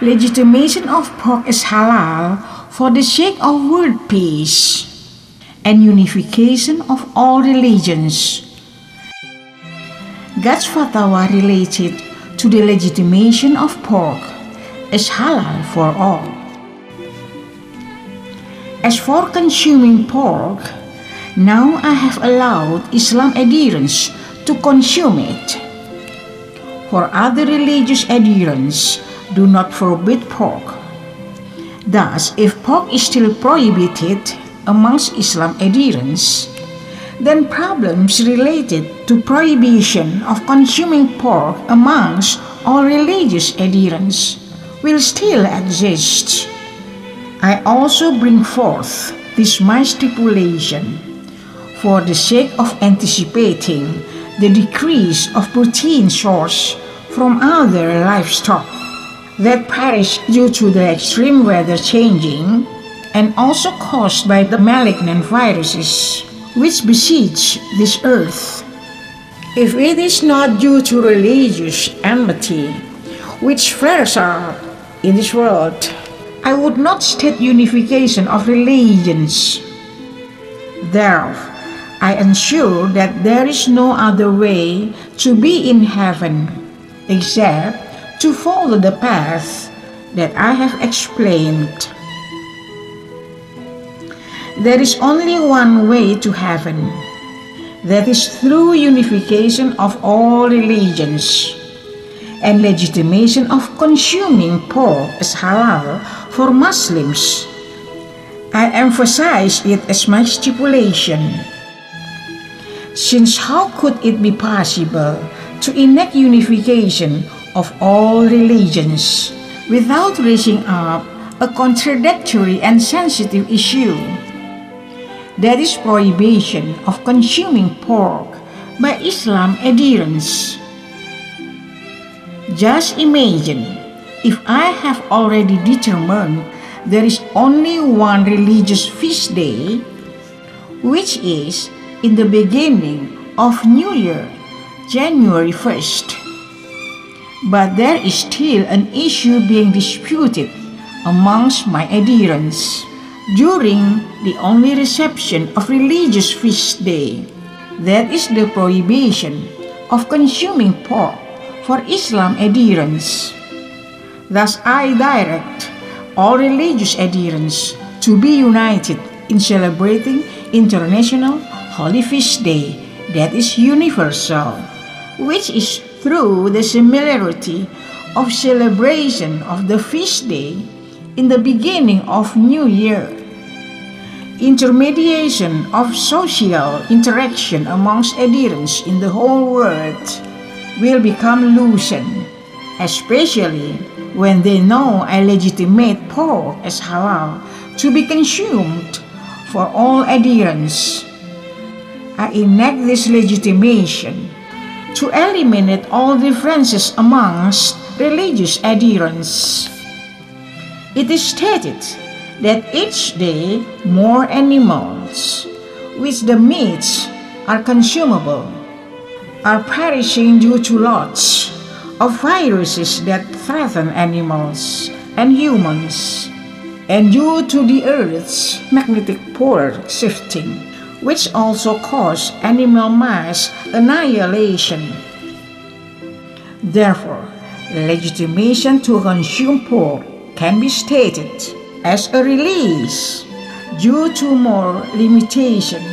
Legitimation of pork as halal for the sake of world peace and unification of all religions. God's fatwa related to the legitimation of pork as halal for all. As for consuming pork, now I have allowed Islam adherents to consume it. For other religious adherents, do not forbid pork. Thus, if pork is still prohibited amongst Islam adherents, then problems related to prohibition of consuming pork amongst all religious adherents will still exist. I also bring forth this my stipulation for the sake of anticipating the decrease of protein source from other livestock that perish due to the extreme weather changing and also caused by the malignant viruses which besiege this earth. If it is not due to religious enmity which flares up in this world, I would not state unification of religions. Thereof, I ensure that there is no other way to be in heaven except to follow the path that I have explained. There is only one way to heaven, that is through unification of all religions and legitimation of consuming pork as halal for Muslims. I emphasize it as my stipulation, since how could it be possible to enact unification of all religions without raising up a contradictory and sensitive issue, that is prohibition of consuming pork by Islam adherents. Just imagine if I have already determined there is only one religious feast day, which is in the beginning of New Year, January 1st. But there is still an issue being disputed amongst my adherents during the only reception of religious feast day, that is the prohibition of consuming pork for Islam adherents. Thus I direct all religious adherents to be united in celebrating International Holy Feast Day that is universal, which is through the similarity of celebration of the feast day in the beginning of New Year. Intermediation of social interaction amongst adherents in the whole world will become loosened, especially when they know I legitimate pork as halal to be consumed for all adherents. I enact this legitimation to eliminate all differences amongst religious adherents. It is stated that each day more animals, which the meats are consumable, are perishing due to lots of viruses that threaten animals and humans, and due to the Earth's magnetic pole shifting, which also cause animal mass annihilation. Therefore, legitimation to consume pork can be stated as a release due to more limitation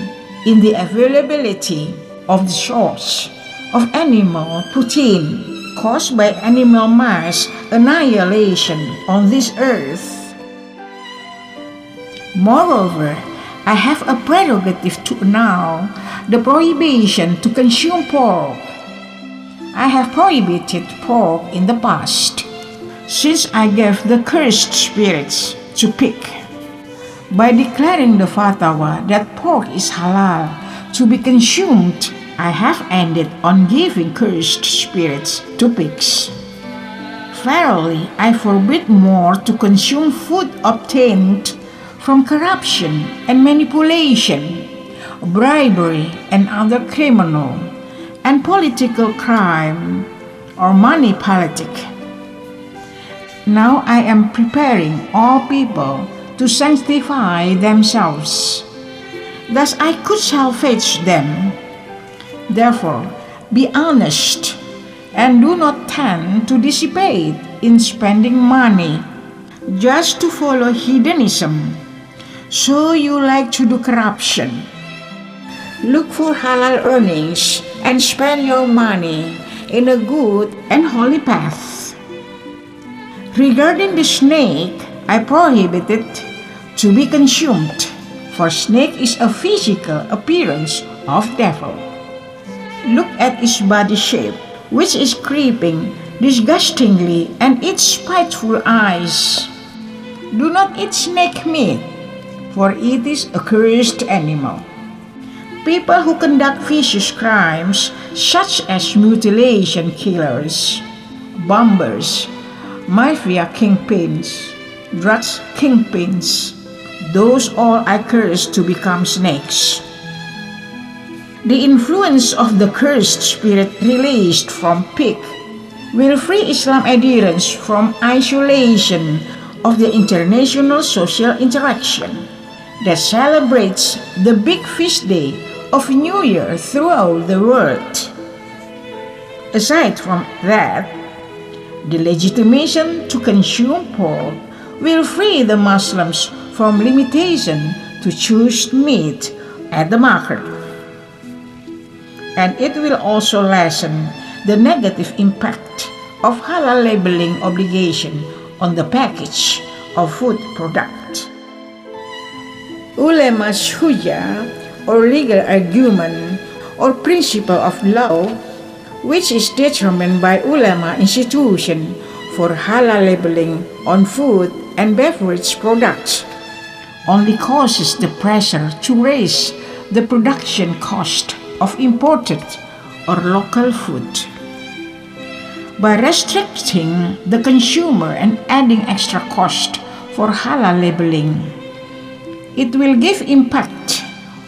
in the availability of the source of animal protein caused by animal mass annihilation on this earth. Moreover, I have a prerogative to annul the prohibition to consume pork. I have prohibited pork in the past, since I gave the cursed spirits to pick. By declaring the fatwa that pork is halal to be consumed, I have ended on giving cursed spirits to pigs. Verily, I forbid more to consume food obtained from corruption and manipulation, bribery and other criminal and political crime, or money politic. Now I am preparing all people to sanctify themselves, thus I could salvage them. Therefore, be honest and do not tend to dissipate in spending money just to follow hedonism. So you like to do corruption. Look for halal earnings and spend your money in a good and holy path. Regarding the snake, I prohibit it to be consumed, for snake is a physical appearance of devil. Look at its body shape, which is creeping disgustingly, and its spiteful eyes. Do not eat snake meat, for it is a cursed animal. People who conduct vicious crimes, such as mutilation killers, bombers, mafia kingpins, drugs kingpins, those all I curse to become snakes. The influence of the cursed spirit released from pig will free Islam adherents from isolation of the international social interaction that celebrates the big feast day of New Year throughout the world. Aside from that, the legitimation to consume pork will free the Muslims from limitation to choose meat at the market. And it will also lessen the negative impact of halal labeling obligation on the package of food products. Ulama's hujjah, or legal argument, or principle of law, which is determined by ulama institution for halal labeling on food and beverage products, only causes the pressure to raise the production cost of imported or local food. By restricting the consumer and adding extra cost for halal labeling, it will give impact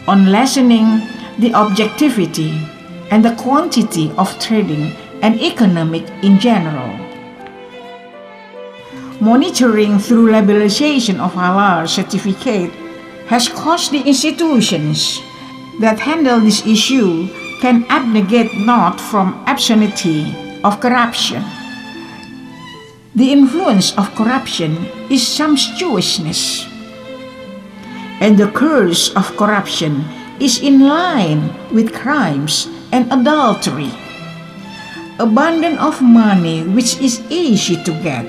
on lessening the objectivity and the quantity of trading and economic in general. Monitoring through labelization of halal certificate has caused the institutions that handle this issue can abnegate not from obscenity of corruption. The influence of corruption is sumptuousness, and the curse of corruption is in line with crimes and adultery. Abundance of money, which is easy to get,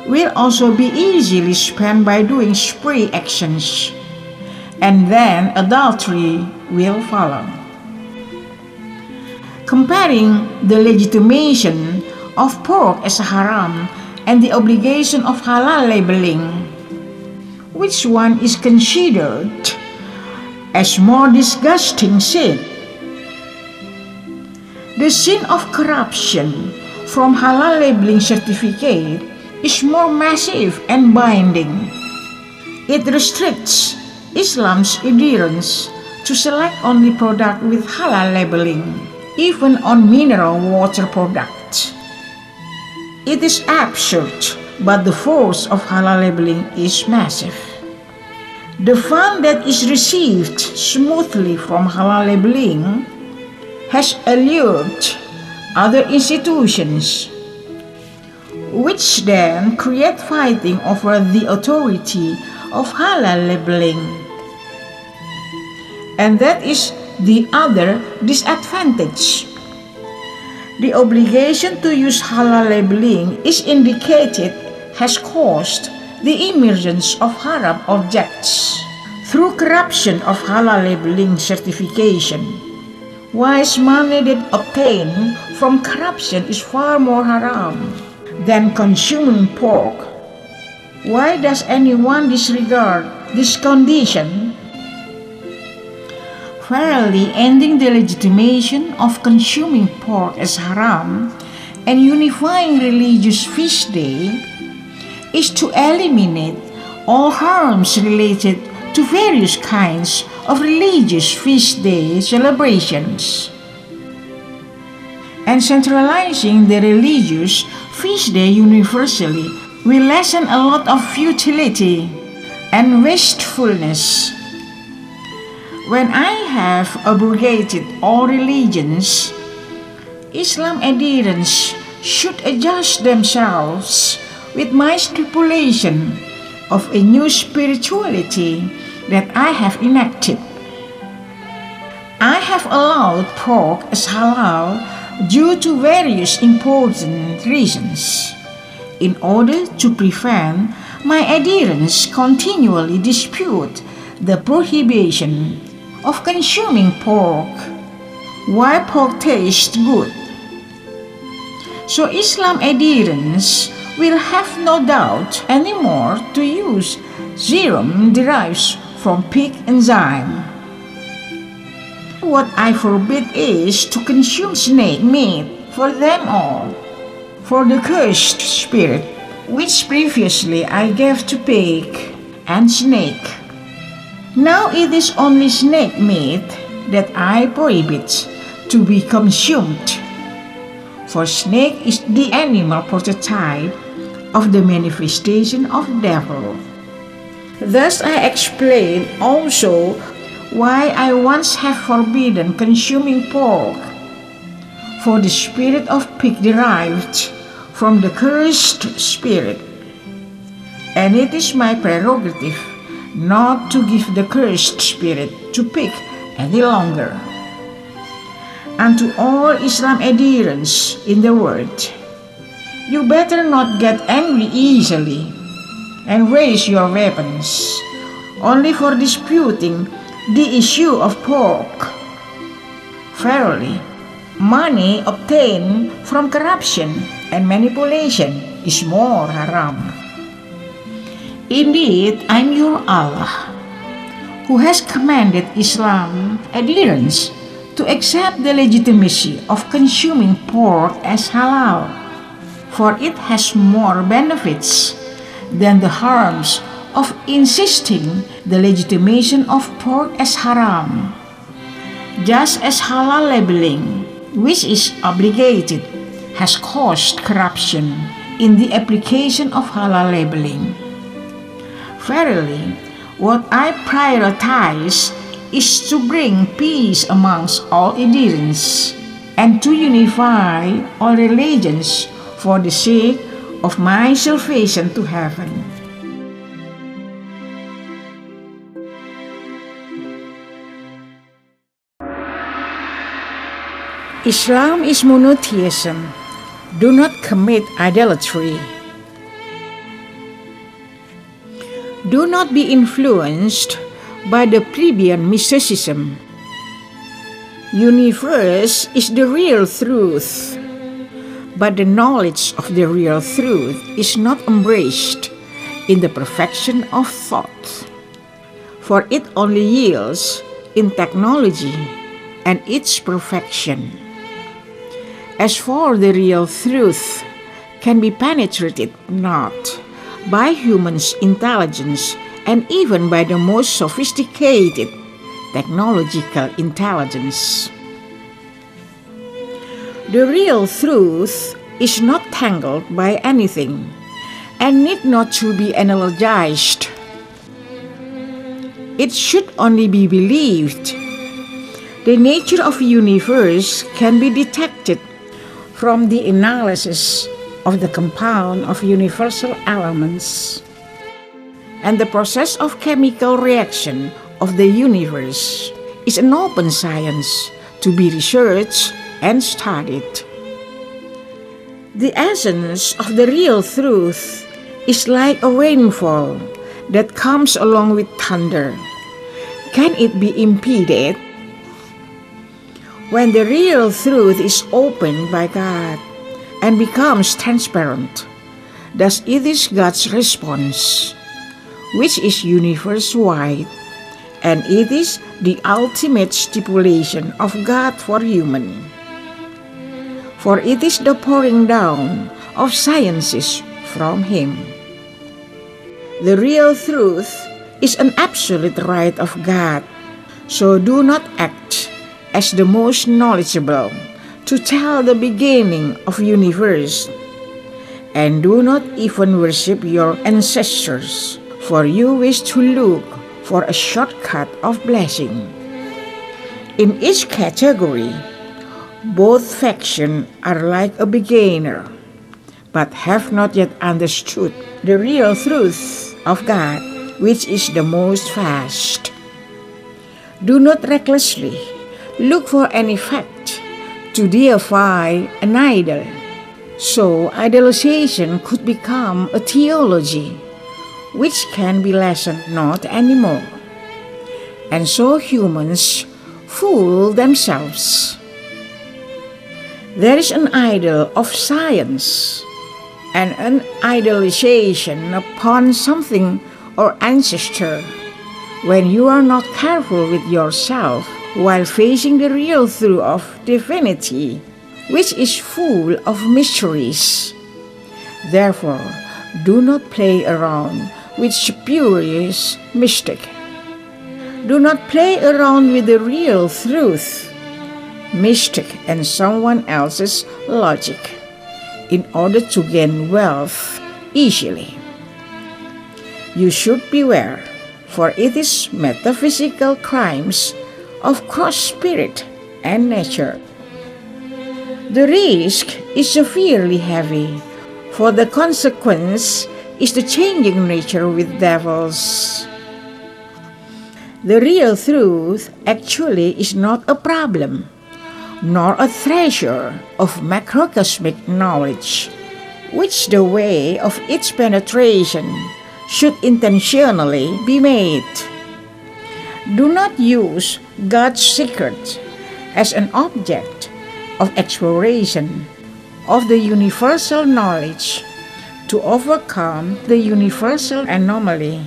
will also be easily spent by doing spree actions, and then adultery will follow. Comparing the legitimation of pork as haram and the obligation of halal labeling, which one is considered as more disgusting sin? The sin of corruption from halal labeling certificate is more massive and binding. It restricts Islam's adherents to select only product with halal labeling, even on mineral water products. It is absurd, but the force of halal labeling is massive. The fund that is received smoothly from halal labeling has allured other institutions, which then create fighting over the authority of halal labeling. And that is the other disadvantage. The obligation to use halal labeling is indicated has caused the emergence of haram objects through corruption of halal labeling certification. Whilst money that obtained from corruption is far more haram than consuming pork, why does anyone disregard this condition? Fairly ending the legitimation of consuming pork as haram and unifying religious feast day is to eliminate all harms related to various kinds of religious feast day celebrations. and centralizing the religious feast day universally will lessen a lot of futility and wastefulness. When I have abrogated all religions, Islam adherents should adjust themselves with my stipulation of a new spirituality that I have enacted. I have allowed pork as halal due to various important reasons, in order to prevent my adherents continually dispute the prohibition of consuming pork while pork tastes good. So Islam adherents will have no doubt anymore to use serum derived from pig enzyme. What I forbid is to consume snake meat for them all, for the cursed spirit which previously I gave to pig and snake. Now it is only snake meat that I prohibit to be consumed, for snake is the animal prototype of the manifestation of devil. Thus I explain also why I once have forbidden consuming pork, for the spirit of pig derived from the cursed spirit, and it is my prerogative not to give the cursed spirit to pig any longer. And to all Islam adherents in the world, you better not get angry easily and raise your weapons only for disputing the issue of pork. Verily, money obtained from corruption and manipulation is more haram. Indeed, I am your Allah, who has commanded Islam adherents to accept the legitimacy of consuming pork as halal, for it has more benefits than the harms of insisting the legitimation of pork as haram. Just as halal labeling, which is obligated, has caused corruption in the application of halal labeling. Verily, what I prioritize is to bring peace amongst all adherents and to unify all religions for the sake of my salvation to heaven. Islam is monotheism. Do not commit idolatry. Do not be influenced by the plebeian mysticism. Universe is the real truth, but the knowledge of the real truth is not embraced in the perfection of thought, for it only yields in technology and its perfection. As for the real truth can be penetrated not by humans' intelligence and even by the most sophisticated technological intelligence. The real truth is not tangled by anything and need not to be analogized. It should only be believed. The nature of the universe can be detected from the analysis of the compound of universal elements and the process of chemical reaction of the universe is an open science to be researched and studied. The essence of the real truth is like a rainfall that comes along with thunder. Can it be impeded? When the real truth is opened by God and becomes transparent, thus it is God's response, which is universe-wide, and it is the ultimate stipulation of God for human. For it is the pouring down of sciences from Him. The real truth is an absolute right of God, so do not act as the most knowledgeable to tell the beginning of universe, and do not even worship your ancestors, for you wish to look for a shortcut of blessing. In each category, both factions are like a beginner, but have not yet understood the real truth of God, which is the most vast. Do not recklessly look for any fact to deify an idol, so idolization could become a theology which can be lessened not anymore, and so humans fool themselves. There is an idol of science and an idolization upon something or ancestor when you are not careful with yourself while facing the real truth of divinity, which is full of mysteries. Therefore, do not play around with spurious mystic. Do not play around with the real truth, mystic, and someone else's logic in order to gain wealth easily. You should beware, for it is metaphysical crimes of cross spirit and nature. The risk is severely heavy, for the consequence is the changing nature with devils. The real truth actually is not a problem, nor a treasure of macrocosmic knowledge, which the way of its penetration should intentionally be made. Do not use God's secret as an object of exploration of the universal knowledge to overcome the universal anomaly.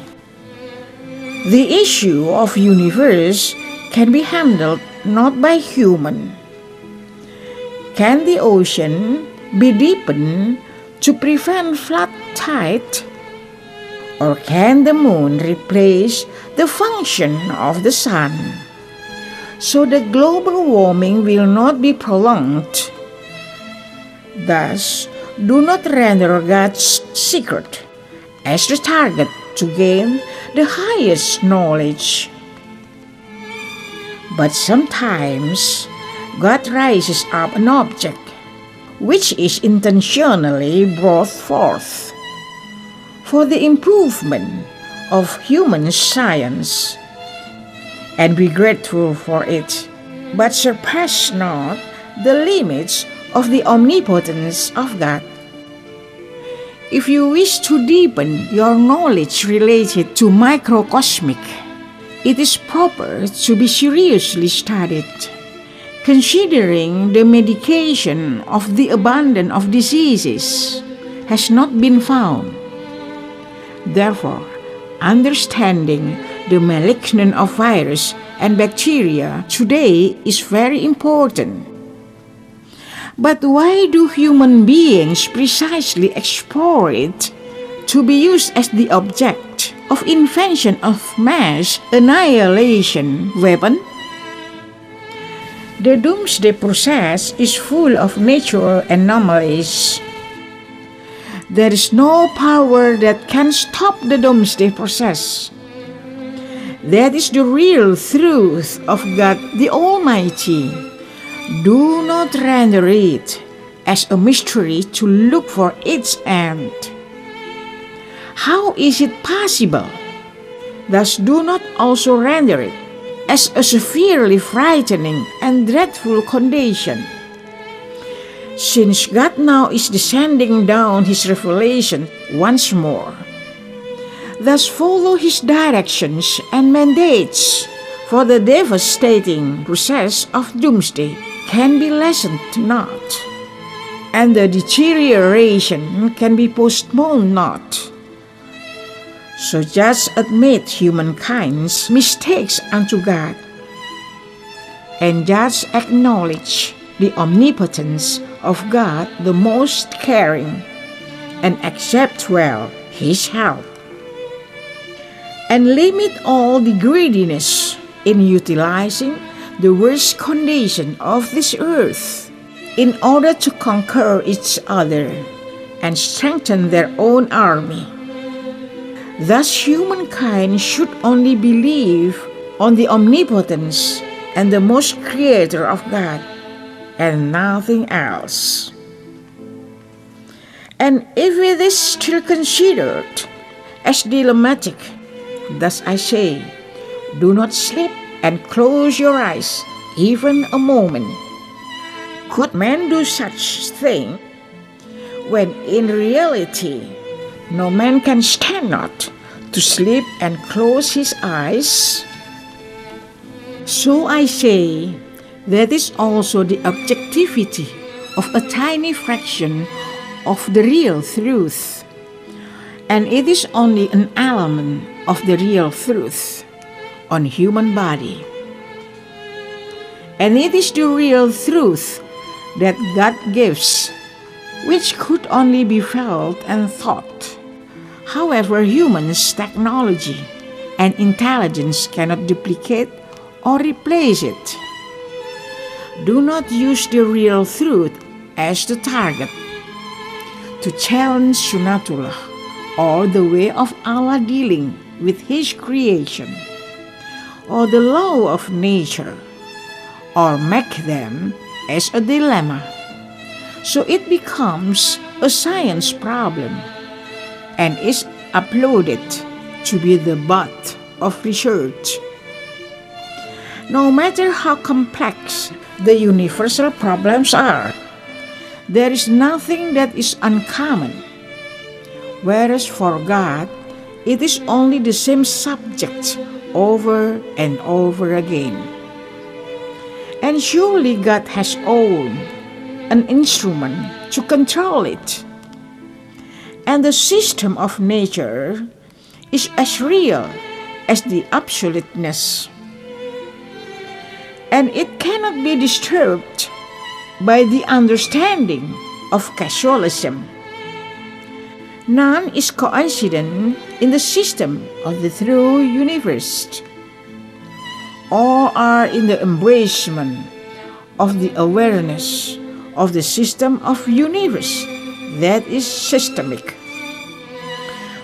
The issue of universe can be handled not by human. Can the ocean be deepened to prevent flood tide? Or can the moon replace the function of the sun, so the global warming will not be prolonged? Thus, do not render God's secret as the target to gain the highest knowledge. But sometimes God raises up an object which is intentionally brought forth for the improvement of human science, and be grateful for it, but surpass not the limits of the omnipotence of God. If you wish to deepen your knowledge related to microcosmic, it is proper to be seriously studied, considering the medication of the abundance of diseases has not been found. Therefore, understanding the malignant of virus and bacteria today is very important. But why do human beings precisely explore it to be used as the object of invention of mass annihilation weapon? The doomsday process is full of natural anomalies. There is no power that can stop the doomsday process. That is the real truth of God the Almighty. Do not render it as a mystery to look for its end. How is it possible? Thus do not also render it as a severely frightening and dreadful condition. Since God now is descending down His revelation once more, thus follow His directions and mandates, for the devastating process of doomsday can be lessened not, and the deterioration can be postponed not. So just admit humankind's mistakes unto God, and just acknowledge the omnipotence of God the most caring, and accept well His help. And limit all the greediness in utilizing the worst condition of this earth in order to conquer each other and strengthen their own army. Thus, humankind should only believe on the omnipotence and the most creator of God, and nothing else. And if it is still considered as dilemmatic, thus I say, do not sleep and close your eyes even a moment. Could man do such thing when in reality no man can stand not to sleep and close his eyes? So I say, that is also the objectivity of a tiny fraction of the real truth, and it is only an element of the real truth on human body. And it is the real truth that God gives, which could only be felt and thought. However, humans' technology and intelligence cannot duplicate or replace it. Do not use the real truth as the target to challenge Sunnatullah or the way of Allah dealing with His creation or the law of nature, or make them as a dilemma, so it becomes a science problem and is uploaded to be the butt of research. No matter how complex the universal problems are, there is nothing that is uncommon, whereas for God, it is only the same subject over and over again. And surely God has owned an instrument to control it. And the system of nature is as real as the absoluteness. And it cannot be disturbed by the understanding of casualism. None is coincident in the system of the true universe. All are in the embracement of the awareness of the system of universe that is systemic.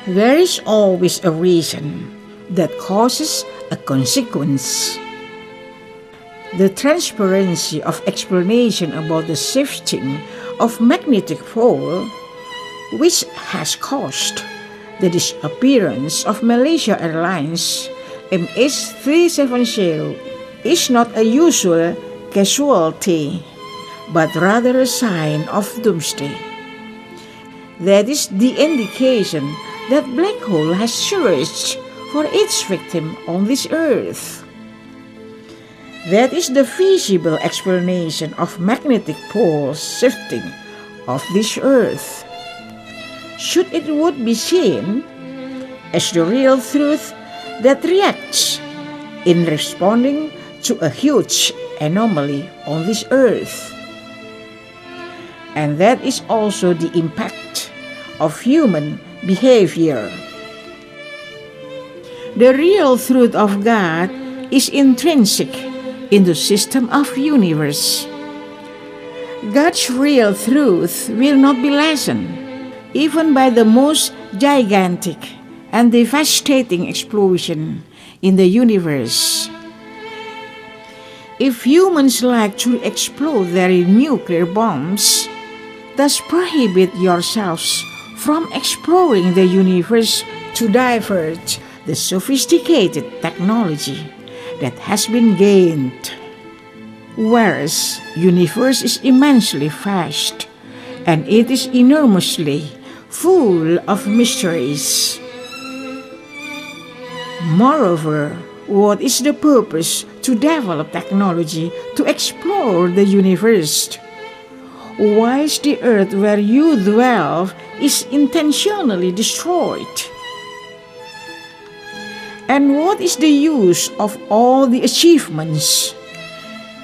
There is always a reason that causes a consequence. The transparency of explanation about the shifting of magnetic pole, which has caused the disappearance of Malaysia Airlines MH370, is not a usual casualty, but rather a sign of doomsday. That is the indication that black hole has searched for its victim on this earth. That is the feasible explanation of magnetic pole shifting of this earth. Should it would be seen as the real truth that reacts in responding to a huge anomaly on this earth. And that is also the impact of human behavior. The real truth of God is intrinsic in the system of universe. God's real truth will not be lessened, even by the most gigantic and devastating explosion in the universe. If humans like to explode their nuclear bombs, thus prohibit yourselves from exploring the universe to divert the sophisticated technology that has been gained. Whereas universe is immensely vast and it is enormously full of mysteries. Moreover, what is the purpose to develop technology to explore the universe? Why is the earth where you dwell is intentionally destroyed? And what is the use of all the achievements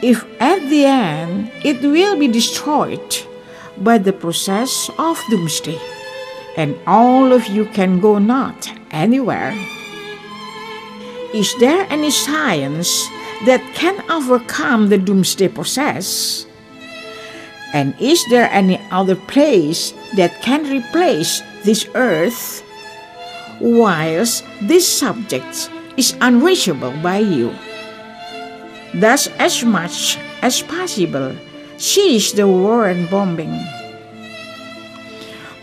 if at the end it will be destroyed by the process of doomsday, and all of you can go not anywhere? Is there any science that can overcome the doomsday process? And is there any other place that can replace this earth, whilst this subject is unreachable by you? Thus, as much as possible, cease the war and bombing.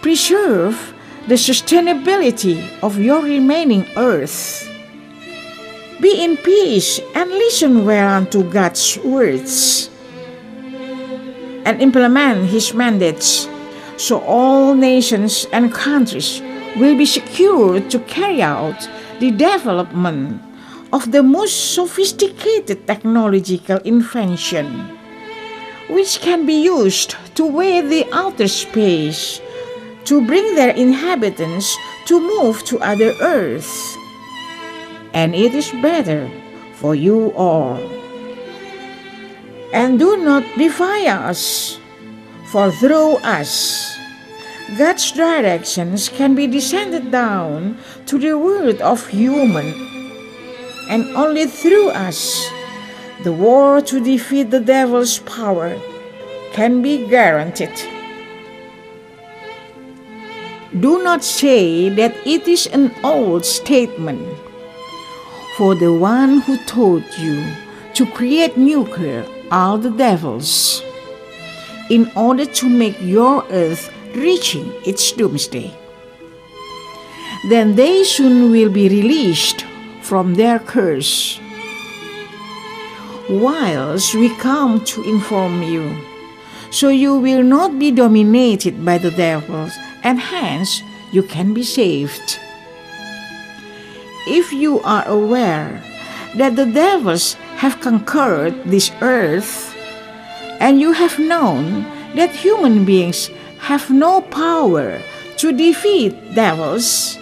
Preserve the sustainability of your remaining earth. Be in peace and listen well unto God's words, and implement His mandates, so all nations and countries will be secured to carry out the development of the most sophisticated technological invention, which can be used to wade the outer space to bring their inhabitants to move to other earths. And it is better for you all. And do not defy us, for through us, God's directions can be descended down to the world of human, and only through us, the war to defeat the devil's power can be guaranteed. Do not say that it is an old statement, for the one who taught you to create nuclear are the devils, in order to make your earth reaching its doomsday. Then they soon will be released from their curse. Whilst we come to inform you, so you will not be dominated by the devils, and hence you can be saved. If you are aware that the devils have conquered this earth, and you have known that human beings have no power to defeat devils,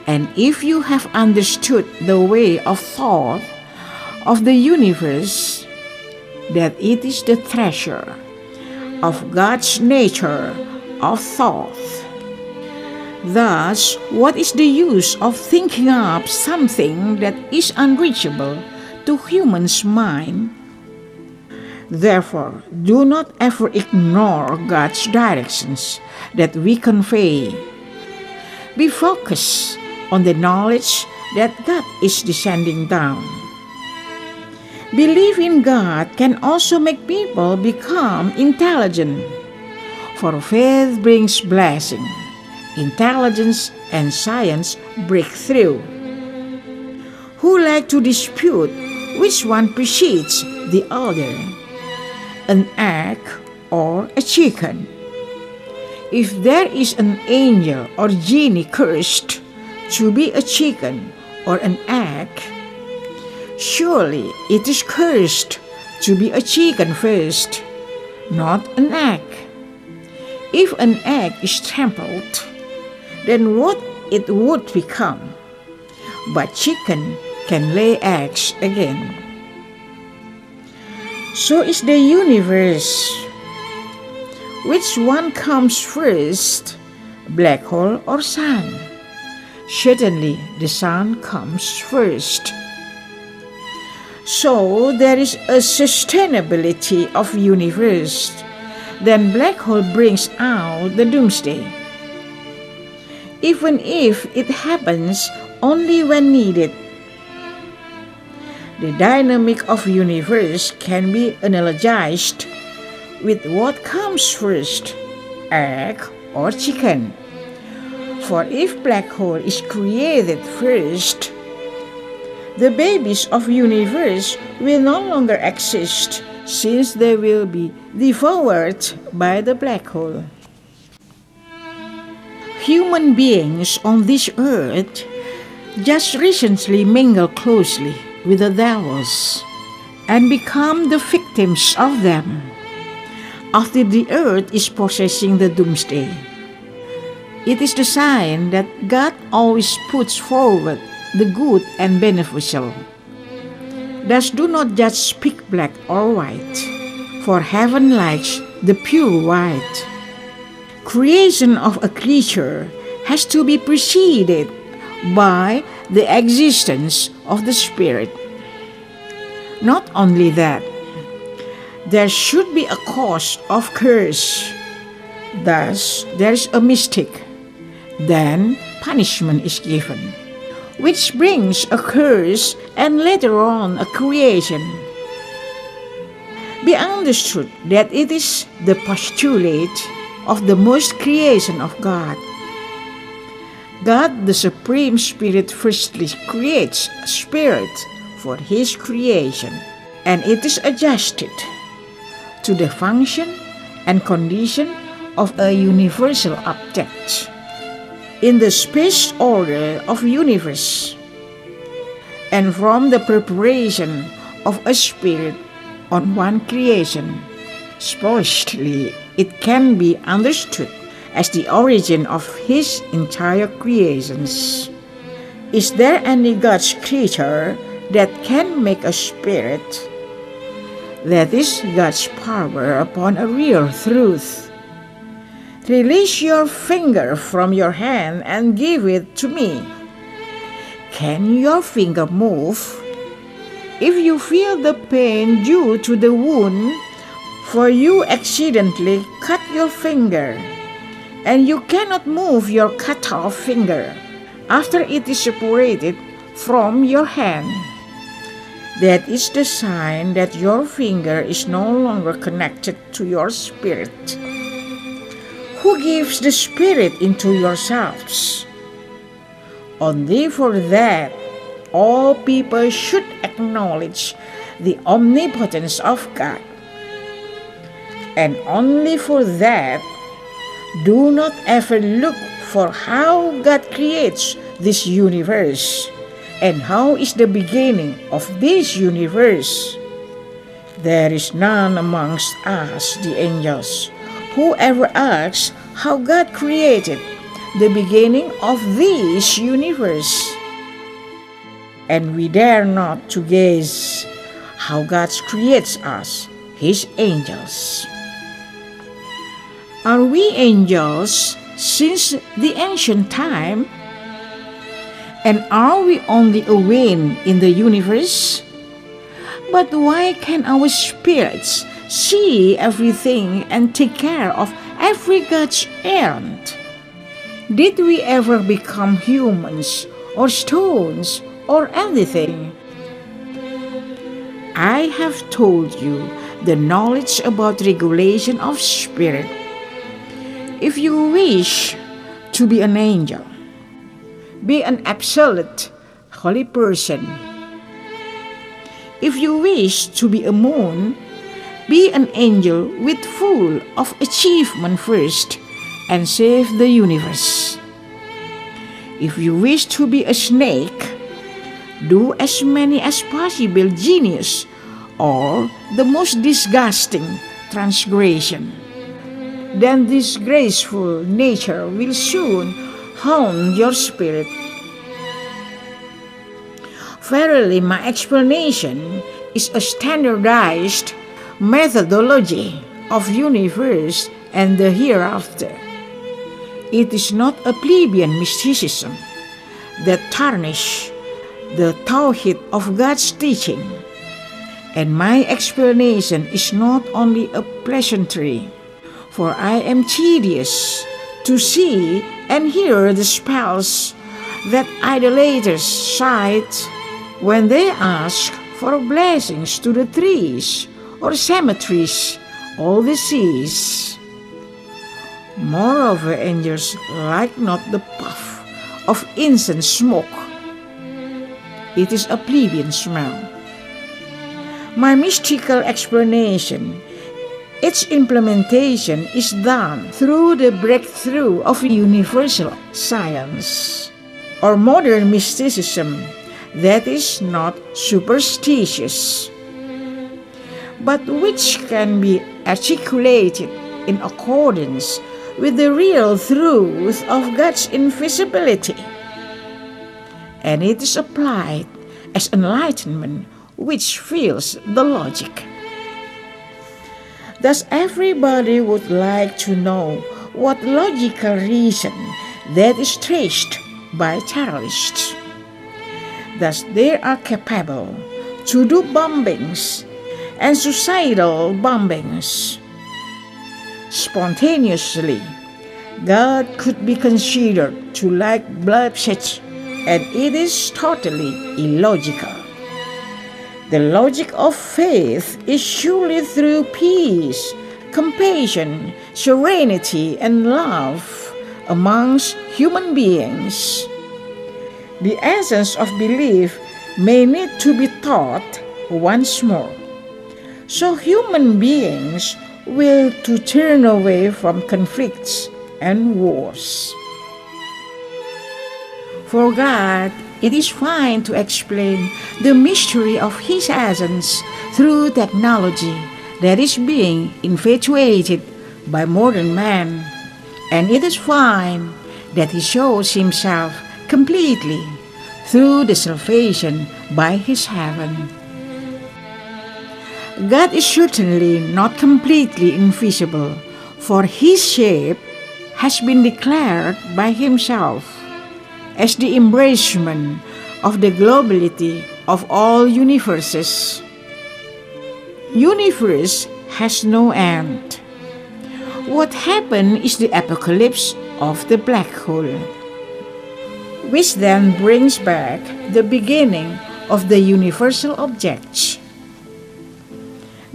and if you have understood the way of thought of the universe, that it is the treasure of God's nature of thought. Thus, what is the use of thinking up something that is unreachable to human's mind? Therefore, do not ever ignore God's directions that we convey. Be focused on the knowledge that God is descending down. Belief in God can also make people become intelligent, for faith brings blessing. Intelligence and science break through. Who like to dispute which one precedes the other, an egg or a chicken? If there is an angel or genie cursed to be a chicken or an egg, surely it is cursed to be a chicken first, not an egg. If an egg is trampled, then what it would become? But chicken can lay eggs again. So is the universe. Which one comes first, black hole or sun? Certainly the sun comes first. So there is a sustainability of universe. Then black hole brings out the doomsday. Even if it happens only when needed. The dynamic of universe can be analogized with what comes first, egg or chicken. For if black hole is created first, the babies of universe will no longer exist, since they will be devoured by the black hole. Human beings on this earth just recently mingle closely with the devils and become the victims of them after the earth is possessing the doomsday. It is the sign that God always puts forward the good and beneficial. Thus do not just speak black or white, for heaven likes the pure white. Creation of a creature has to be preceded by the existence of the spirit. Not only that, there should be a cause of curse. Thus, there is a mistake. Then punishment is given, which brings a curse and later on a creation. Be understood that it is the postulate of the most creation of God. God, the Supreme Spirit, firstly creates a spirit for His creation, and it is adjusted to the function and condition of a universal object in the space order of universe, and from the preparation of a spirit on one creation, supposedly it can be understood as the origin of His entire creations. Is there any God's creature that can make a spirit? That is God's power upon a real truth. Release your finger from your hand and give it to me. Can your finger move? If you feel the pain due to the wound, for you accidentally cut your finger, and you cannot move your cut-off finger after it is separated from your hand, that is the sign that your finger is no longer connected to your spirit. Who gives the spirit into yourselves? Only for that, all people should acknowledge the omnipotence of God. And only for that, do not ever look for how God creates this universe and how is the beginning of this universe. There is none amongst us, the angels, who ever asks how God created the beginning of this universe. And we dare not to gaze how God creates us, His angels. Are we angels since the ancient time? And are we only a wind in the universe? But why can our spirits see everything and take care of every God's errand? Did we ever become humans or stones or anything? I have told you the knowledge about regulation of spirit. If you wish to be an angel, be an absolute holy person. If you wish to be a moon, be an angel with full of achievement first and save the universe. If you wish to be a snake, do as many as possible genius or the most disgusting transgression. Then this graceful nature will soon haunt your spirit. Verily, my explanation is a standardized methodology of universe and the hereafter. It is not a plebeian mysticism that tarnish the tawhid of God's teaching. And my explanation is not only a pleasantry, for I am tedious to see and hear the spells that idolaters cite when they ask for blessings to the trees or cemeteries, all the seas. Moreover, angels like not the puff of incense smoke. It is a plebeian smell. My mystical explanation, its implementation is done through the breakthrough of universal science, or modern mysticism that is not superstitious, but which can be articulated in accordance with the real truth of God's invisibility. And it is applied as enlightenment which fills the logic. Thus everybody would like to know what logical reason that is traced by terrorists. Thus they are capable to do bombings and suicidal bombings. Spontaneously, God could be considered to like bloodshed, and it is totally illogical. The logic of faith is surely through peace, compassion, serenity, and love amongst human beings. The essence of belief may need to be taught once more, so human beings will to turn away from conflicts and wars. For God, it is fine to explain the mystery of His essence through technology that is being infatuated by modern man, and it is fine that He shows Himself completely through the salvation by His heaven. God is certainly not completely invisible, for His shape has been declared by Himself as the embracement of the globality of all universes. Universe has no end. What happened is the apocalypse of the black hole, which then brings back the beginning of the universal objects.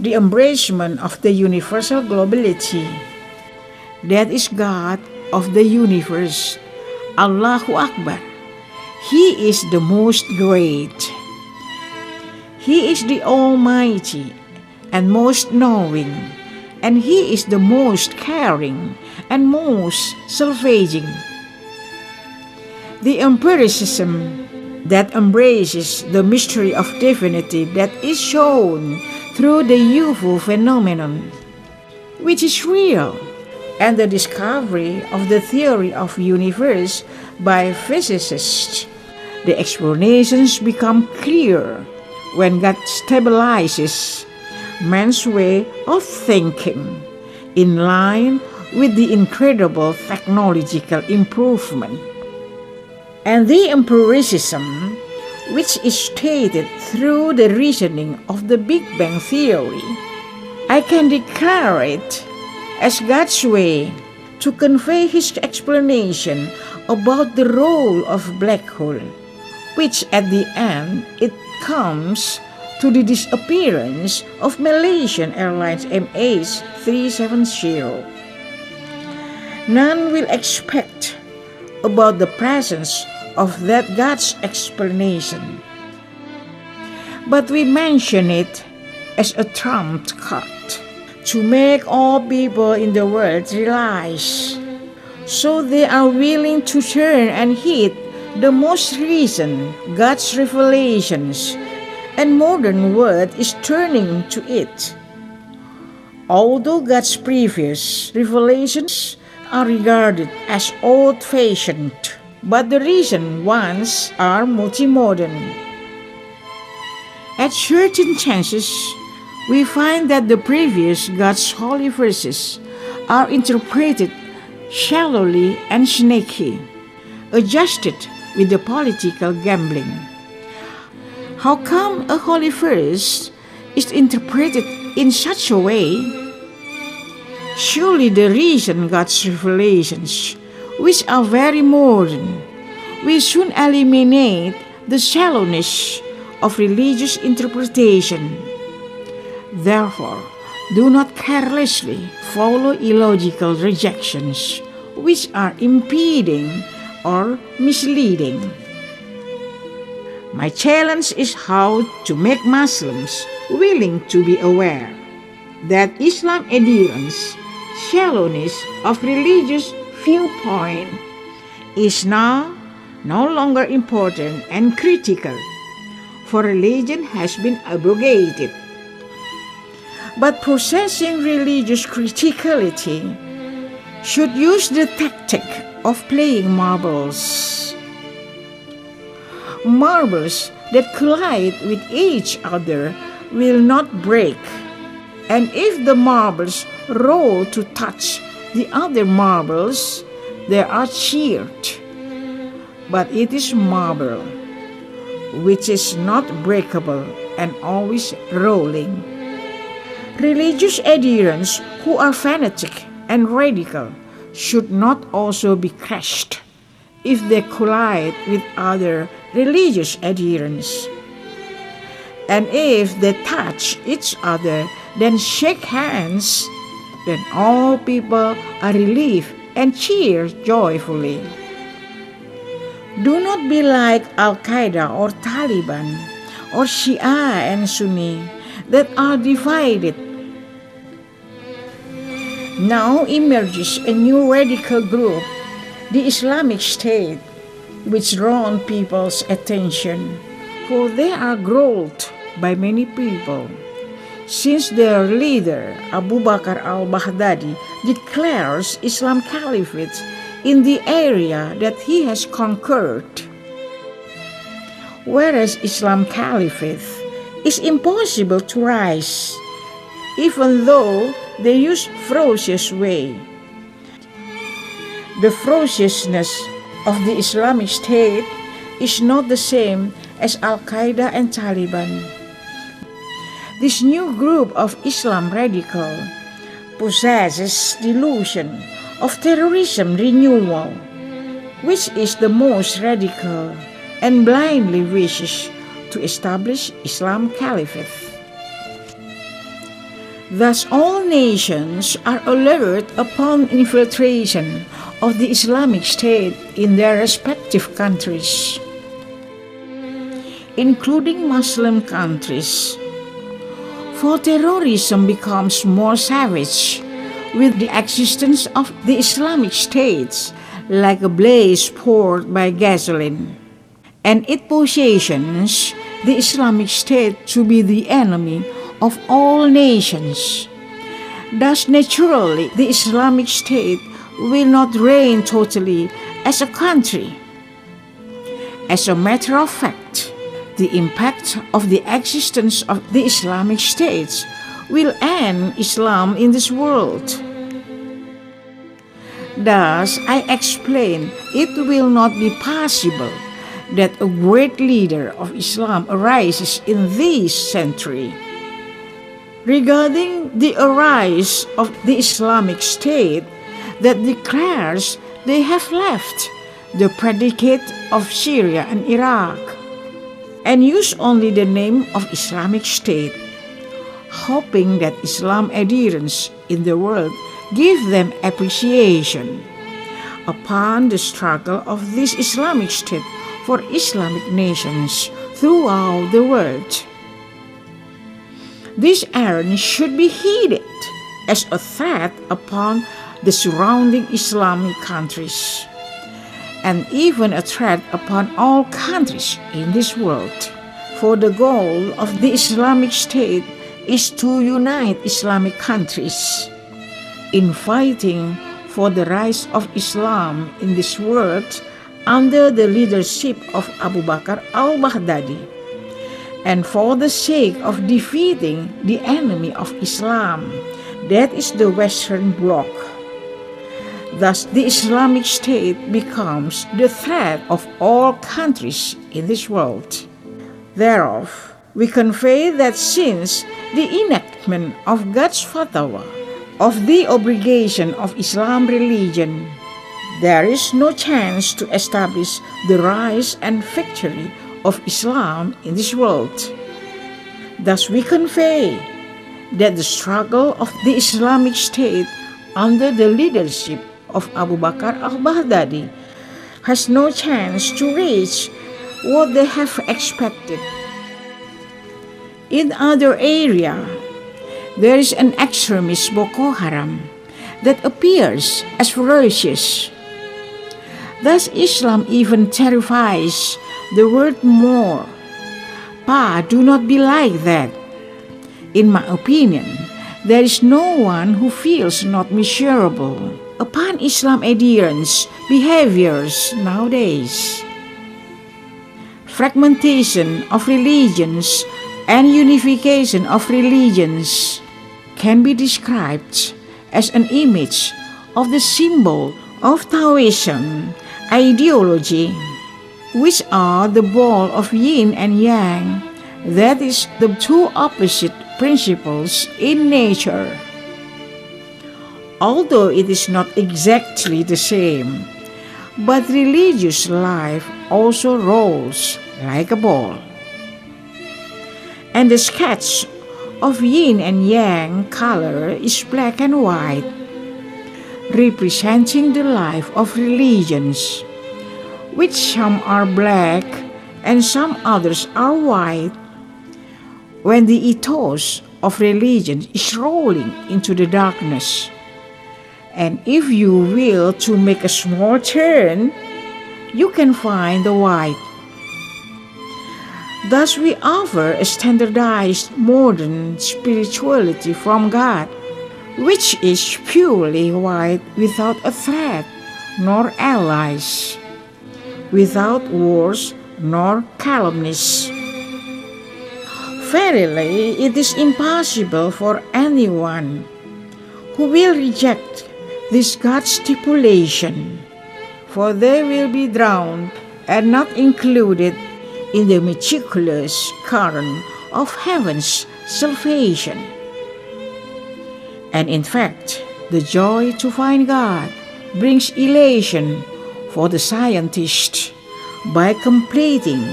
The embracement of the universal globality, that is God of the universe, Allahu Akbar. He is the most great. He is the Almighty and most knowing, and He is the most caring and most salvaging. The empiricism that embraces the mystery of divinity that is shown through the UFO phenomenon, which is real, and the discovery of the theory of universe by physicists. The explanations become clear when God stabilizes man's way of thinking in line with the incredible technological improvement. And the empiricism, which is stated through the reasoning of the Big Bang Theory, I can declare it as God's way to convey His explanation about the role of black hole, which at the end it comes to the disappearance of Malaysian Airlines MH370. None will expect about the presence of that God's explanation, but we mention it as a trumped card to make all people in the world realize, so they are willing to turn and heed the most recent God's revelations, and modern world is turning to it. Although God's previous revelations are regarded as old-fashioned, but the recent ones are multimodern. At certain chances, we find that the previous God's holy verses are interpreted shallowly and snaky, adjusted with the political gambling. How come a holy verse is interpreted in such a way? Surely the reason God's revelations, which are very modern, will soon eliminate the shallowness of religious interpretation. Therefore, do not carelessly follow illogical rejections which are impeding or misleading. My challenge is how to make Muslims willing to be aware that Islam adherence, shallowness of religious viewpoint is now no longer important and critical, for religion has been abrogated. But possessing religious criticality should use the tactic of playing marbles. Marbles that collide with each other will not break, and if the marbles roll to touch the other marbles, they are cheered. But it is marble, which is not breakable and always rolling. Religious adherents who are fanatic and radical should not also be crushed if they collide with other religious adherents. And if they touch each other, then shake hands, then all people are relieved and cheer joyfully. Do not be like Al-Qaeda or Taliban or Shia and Sunni that are divided. Now emerges a new radical group, the Islamic State, which drawn people's attention, for they are growled by many people, since their leader, Abu Bakr al-Baghdadi, declares Islam Caliphate in the area that he has conquered. Whereas Islam Caliphate is impossible to rise, even though they use ferocious way. The ferociousness of the Islamic State is not the same as Al-Qaeda and Taliban. This new group of Islam radical possesses delusion of terrorism renewal, which is the most radical, and blindly wishes to establish Islam Caliphate. Thus all nations are alert upon infiltration of the Islamic State in their respective countries, including Muslim countries. For terrorism becomes more savage with the existence of the Islamic States, like a blaze poured by gasoline, and it positions the Islamic State to be the enemy of all nations. Thus, naturally, the Islamic State will not reign totally as a country. As a matter of fact, the impact of the existence of the Islamic States will end Islam in this world. Thus, I explain it will not be possible that a great leader of Islam arises in this century. Regarding the arise of the Islamic State that declares they have left the predicate of Syria and Iraq, and use only the name of Islamic State, hoping that Islam adherents in the world give them appreciation upon the struggle of this Islamic State for Islamic nations throughout the world. This errand should be heeded as a threat upon the surrounding Islamic countries, and even a threat upon all countries in this world. For the goal of the Islamic State is to unite Islamic countries in fighting for the rise of Islam in this world under the leadership of Abu Bakr al-Baghdadi, and for the sake of defeating the enemy of Islam, that is the Western Bloc. Thus, the Islamic State becomes the threat of all countries in this world. Thereof, we convey that since the enactment of God's FATAWA of the obligation of Islam religion, there is no chance to establish the rise and victory of Islam in this world. Thus, we convey that the struggle of the Islamic State under the leadership of Abu Bakr al-Baghdadi has no chance to reach what they have expected. In other area, there is an extremist Boko Haram that appears as ferocious. Thus Islam even terrifies the world more. Do not be like that. In my opinion, there is no one who feels not miserable upon Islam adherents' behaviors nowadays. Fragmentation of religions and unification of religions can be described as an image of the symbol of Taoism ideology, which are the ball of yin and yang That is, the two opposite principles in nature. Although it is not exactly the same, but religious life also rolls like a ball. And the sketch of yin and yang color is black and white, representing the life of religions, which some are black and some others are white. When the ethos of religion is rolling into the darkness, and if you will to make a small turn, you can find the white. Thus we offer a standardized modern spirituality from God, which is purely white, without a threat nor allies, without wars nor calumnies. Verily, it is impossible for anyone who will reject this God's stipulation, for they will be drowned and not included in the meticulous current of heaven's salvation. And in fact, the joy to find God brings elation for the scientist by completing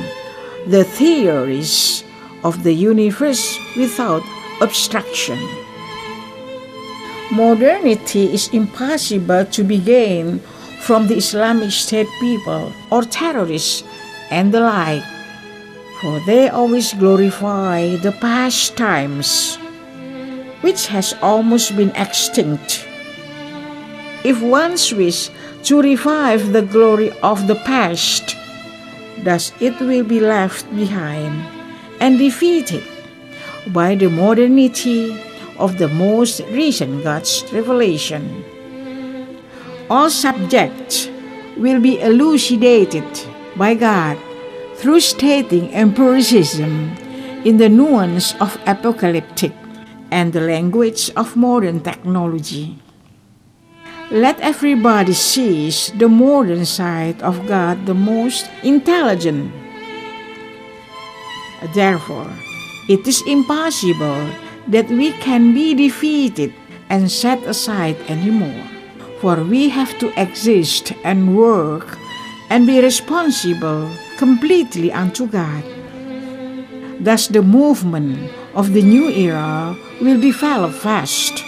the theories of the universe without obstruction. Modernity is impossible to be gained from the Islamic State people or terrorists and the like, for they always glorify the past times, which has almost been extinct. If one wishes to revive the glory of the past, thus it will be left behind and defeated by the modernity of the most recent God's revelation. All subjects will be elucidated by God through stating empiricism in the nuance of apocalyptic and the language of modern technology. Let everybody seize the modern side of God, the most intelligent. Therefore, it is impossible that we can be defeated and set aside anymore, for we have to exist and work and be responsible completely unto God. Thus the movement of the new era will develop fast.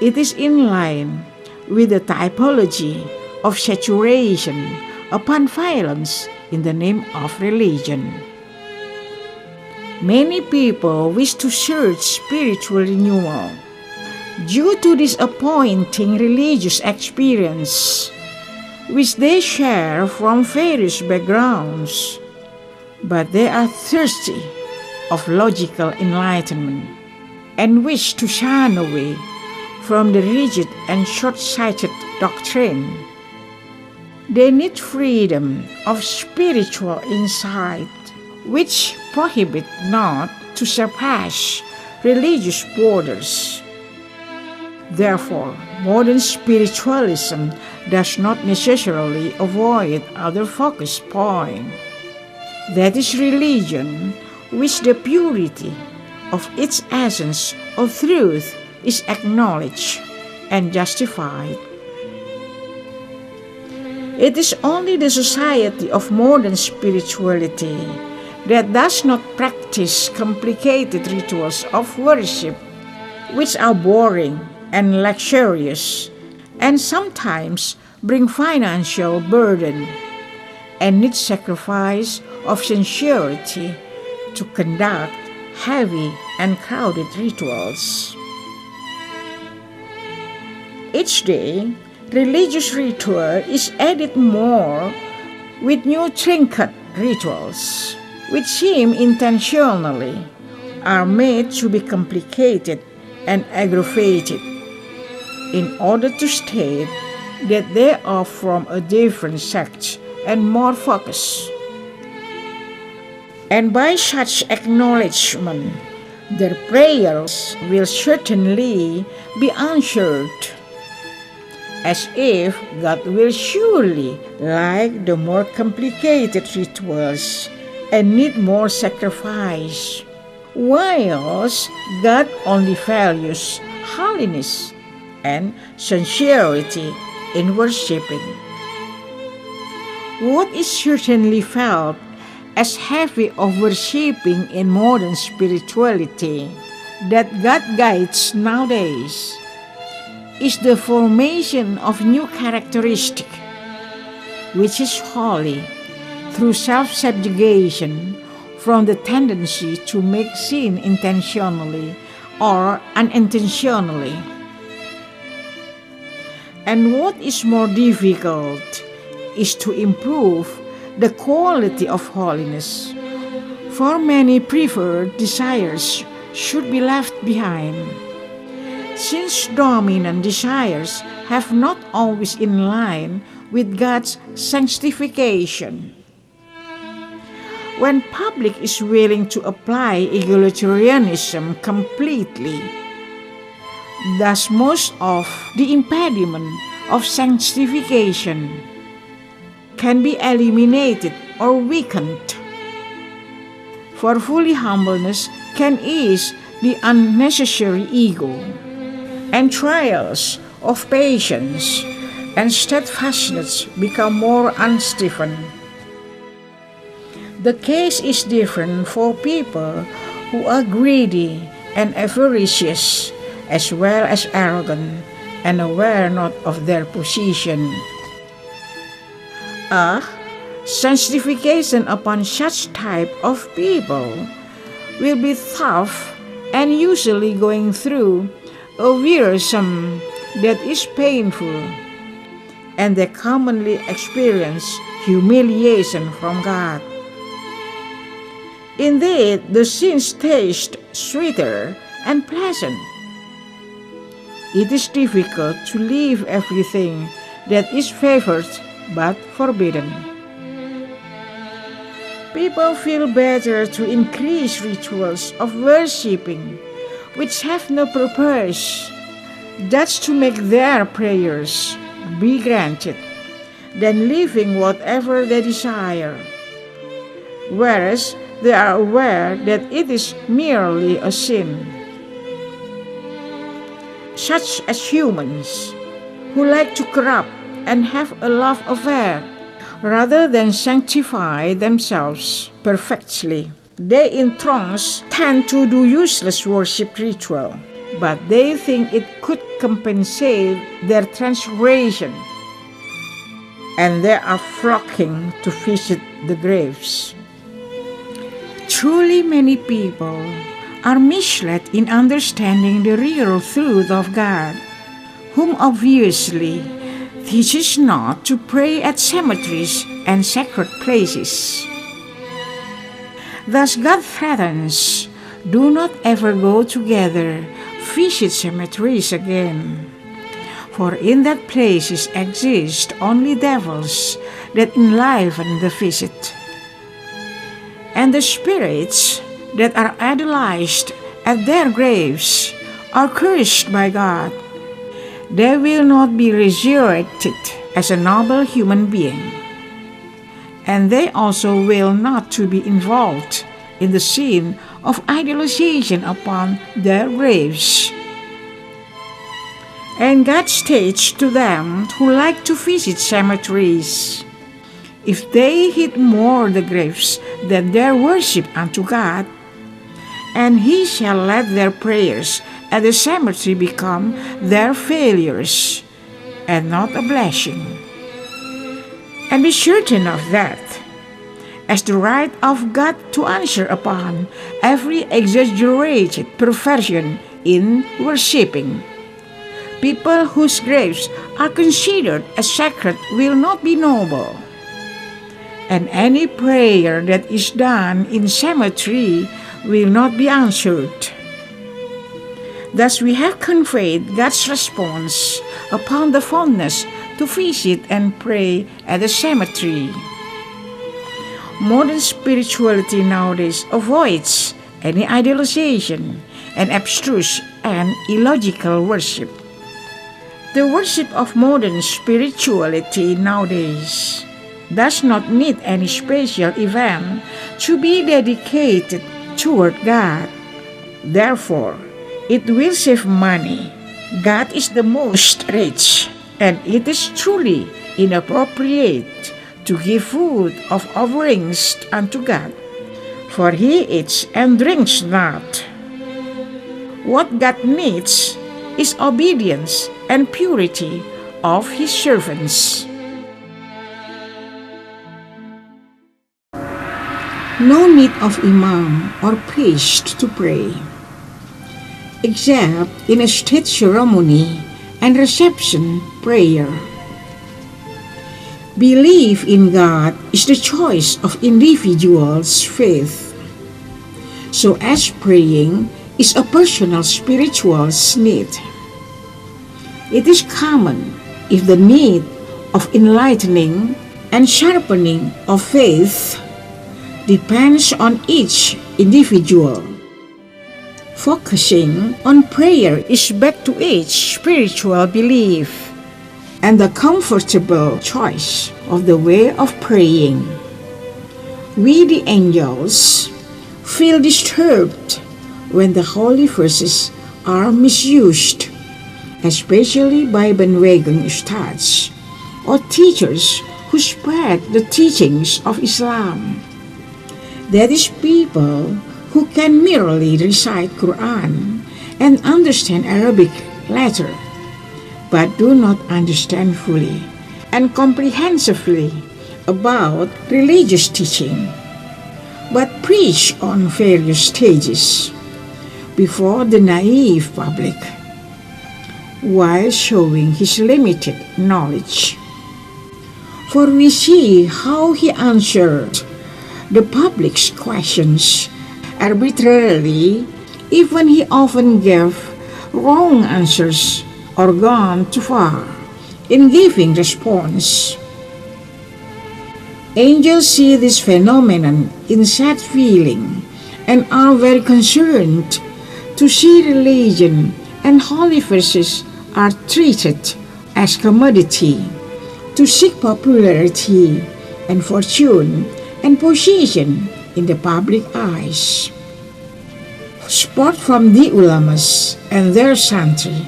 It is in line with the typology of saturation upon violence in the name of religion. Many people wish to search spiritual renewal due to disappointing religious experience, which they share from various backgrounds, but they are thirsty of logical enlightenment and wish to shun away from the rigid and short-sighted doctrine. They need freedom of spiritual insight, which prohibit not to surpass religious borders. Therefore, modern spiritualism does not necessarily avoid other focus point. That is religion, which the purity of its essence of truth is acknowledged and justified. It is only the society of modern spirituality that does not practice complicated rituals of worship, which are boring and luxurious, and sometimes bring financial burden, and need sacrifice of sincerity to conduct heavy and crowded rituals. Each day, religious ritual is added more with new trinket rituals, which seem intentionally are made to be complicated and aggravated in order to state that they are from a different sect and more focused. And by such acknowledgement, their prayers will certainly be answered, as if God will surely like the more complicated rituals and need more sacrifice, whilst God only values holiness and sincerity in worshiping. What is certainly felt as heavy of worshipping in modern spirituality that God guides nowadays is the formation of new characteristic, which is holy, through self-subjugation from the tendency to make sin intentionally or unintentionally. And what is more difficult is to improve the quality of holiness, for many preferred desires should be left behind, since dominant desires have not always in line with God's sanctification. When public is willing to apply egalitarianism completely, thus most of the impediment of sanctification can be eliminated or weakened. For fully humbleness can ease the unnecessary ego, and trials of patience and steadfastness become more unstiffened. The case is different for people who are greedy and avaricious, as well as arrogant and aware not of their position. Sanctification upon such type of people will be tough and usually going through a wearisome that is painful, and they commonly experience humiliation from God. Indeed, the sins taste sweeter and pleasant. It is difficult to leave everything that is favored but forbidden. People feel better to increase rituals of worshipping which have no purpose, that's to make their prayers be granted, than living whatever they desire, whereas they are aware that it is merely a sin. Such as humans who like to corrupt and have a love affair rather than sanctify themselves perfectly. They in trance tend to do useless worship ritual, but they think it could compensate their transgression, and they are flocking to visit the graves. Truly, many people are misled in understanding the real truth of God, whom obviously teaches not to pray at cemeteries and sacred places. Thus God threatens, do not ever go together, visit cemeteries again. For in that places exist only devils that enliven the visit. And the spirits that are idolized at their graves are cursed by God. They will not be resurrected as a noble human being, and they also will not to be involved in the sin of idolization upon their graves. And God states to them who like to visit cemeteries, if they heed more the graves than their worship unto God, and He shall let their prayers at the cemetery become their failures, and not a blessing. And be certain of that, as the right of God to answer upon every exaggerated perversion in worshipping. People whose graves are considered as sacred will not be noble, and any prayer that is done in cemetery will not be answered. Thus we have conveyed God's response upon the fondness to visit and pray at the cemetery. Modern spirituality nowadays avoids any idolization and abstruse and illogical worship. The worship of modern spirituality nowadays does not need any special event to be dedicated toward God. Therefore, it will save money. God is the most rich, and it is truly inappropriate to give food of offerings unto God, for he eats and drinks not. What God needs is obedience and purity of his servants. No need of imam or priest to pray, except in a state ceremony and reception prayer. Belief in God is the choice of individuals' faith, so as praying is a personal spiritual need. It is common if the need of enlightening and sharpening of faith depends on each individual. Focusing on prayer is back to each spiritual belief and the comfortable choice of the way of praying. We, the angels, feel disturbed when the holy verses are misused, especially by bandwagon ustads or teachers who spread the teachings of Islam. That is, people who can merely recite Quran and understand Arabic letter, but do not understand fully and comprehensively about religious teaching, but preach on various stages before the naive public, while showing his limited knowledge. For we see how he answered the public's questions arbitrarily, even he often gave wrong answers or gone too far in giving response. Angels see this phenomenon in sad feeling and are very concerned to see religion and holy verses are treated as commodity to seek popularity and fortune and position in the public eyes. Sport from the ulamas and their santri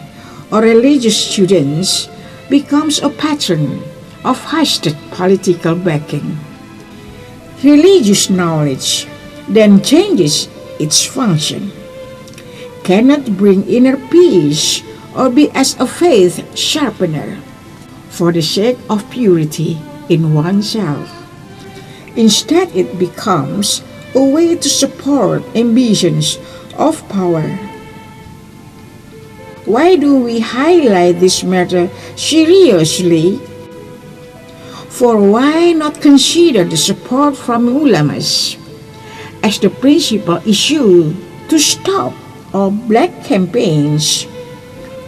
or religious students becomes a pattern of high-state political backing. Religious knowledge then changes its function, cannot bring inner peace or be as a faith sharpener for the sake of purity in oneself. Instead, it becomes a way to support ambitions of power. Why do we highlight this matter seriously? For why not consider the support from ulamas as the principal issue to stop all black campaigns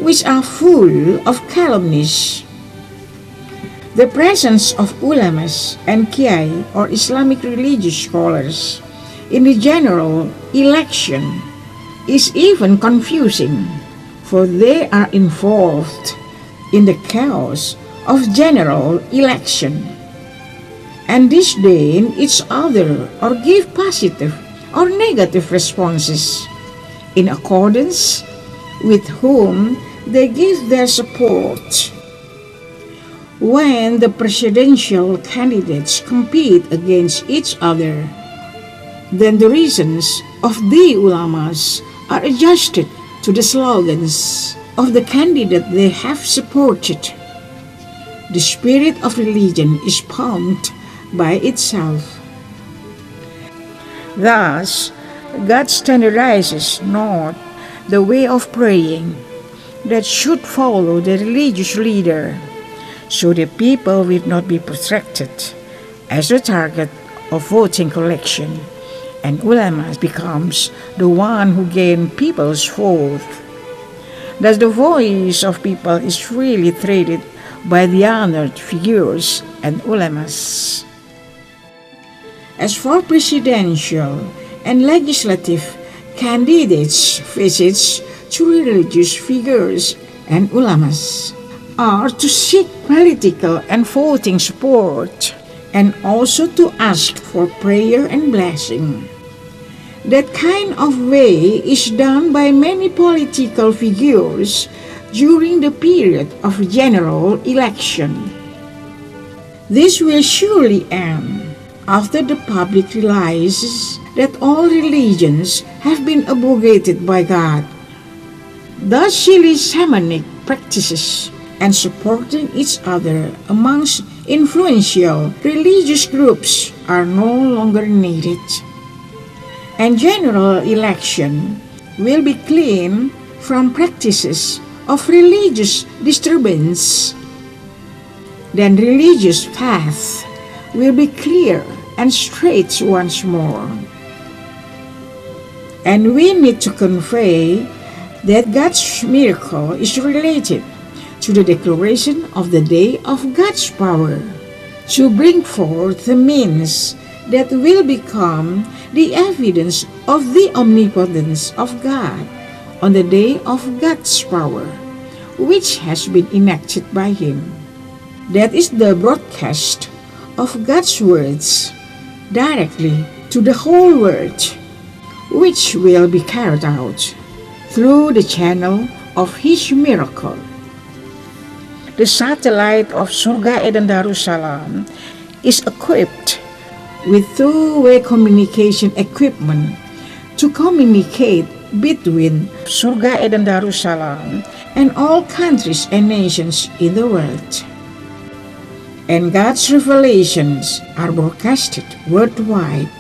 which are full of calumnies? The presence of ulamas and kiai or Islamic religious scholars in the general election is even confusing, for they are involved in the chaos of general election and disdain each other or give positive or negative responses in accordance with whom they give their support. When the presidential candidates compete against each other, then the reasons of the ulamas are adjusted to the slogans of the candidate they have supported. The spirit of religion is pumped by itself. Thus, God standardizes not the way of praying that should follow the religious leader, so the people will not be protracted as the target of voting collection, and ulama becomes the one who gains people's vote. Thus the voice of people is really traded by the honored figures and ulamas. As for presidential and legislative candidates, visits to religious figures and ulamas are to seek political and voting support and also to ask for prayer and blessing. That kind of way is done by many political figures during the period of general election. This will surely end after the public realizes that all religions have been abrogated by God. Thus silly shamanic practices and supporting each other amongst influential religious groups are no longer needed. And general election will be clean from practices of religious disturbance. Then religious path will be clear and straight once more. And we need to convey that God's miracle is related to the declaration of the day of God's power, to bring forth the means that will become the evidence of the omnipotence of God on the day of God's power, which has been enacted by Him. That is the broadcast of God's words directly to the whole world, which will be carried out through the channel of His miracle. The satellite of Surga Eden Darussalam is equipped with two-way communication equipment to communicate between Surga Eden Darussalam and all countries and nations in the world. And God's revelations are broadcasted worldwide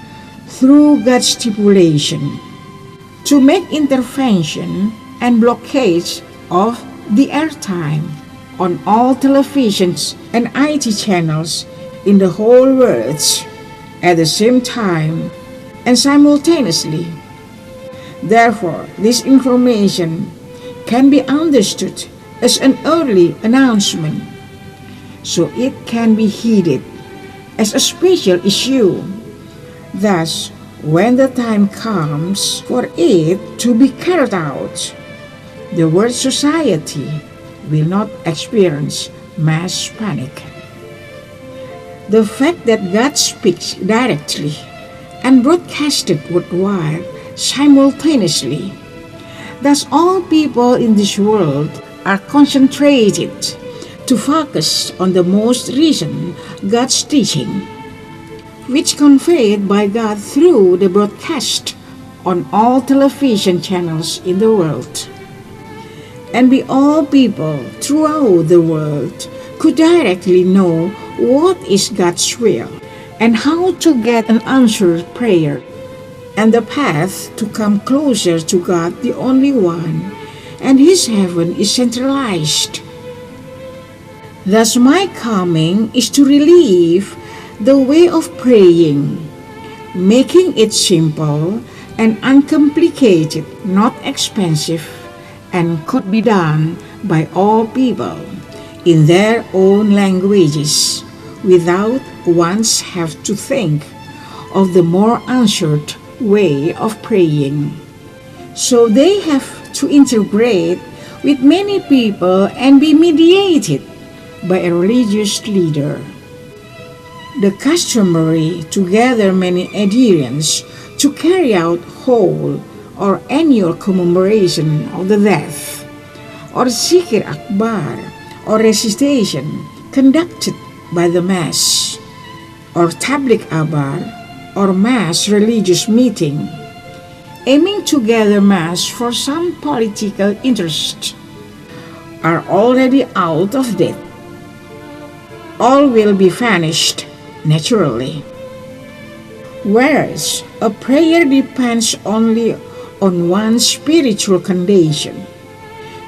through God's stipulation to make intervention and blockage of the airtime on all televisions and IT channels in the whole world at the same time and simultaneously. Therefore, this information can be understood as an early announcement, so it can be heeded as a special issue. Thus, when the time comes for it to be carried out, the world society will not experience mass panic. The fact that God speaks directly and broadcasted worldwide simultaneously, thus all people in this world are concentrated to focus on the most recent God's teaching, which conveyed by God through the broadcast on all television channels in the world. And we all people throughout the world could directly know what is God's will and how to get an answered prayer and the path to come closer to God, the only one, and His heaven is centralized. Thus my coming is to relieve the way of praying, making it simple and uncomplicated, not expensive, and could be done by all people in their own languages without once have to think of the more answered way of praying. So they have to integrate with many people and be mediated by a religious leader. The customary to gather many adherents to carry out whole or annual commemoration of the death, or zikir akbar, or recitation conducted by the Mass, or tablik abar, or mass religious meeting, aiming to gather mass for some political interest, are already out of date. All will be vanished naturally. Whereas a prayer depends only on one's spiritual condition,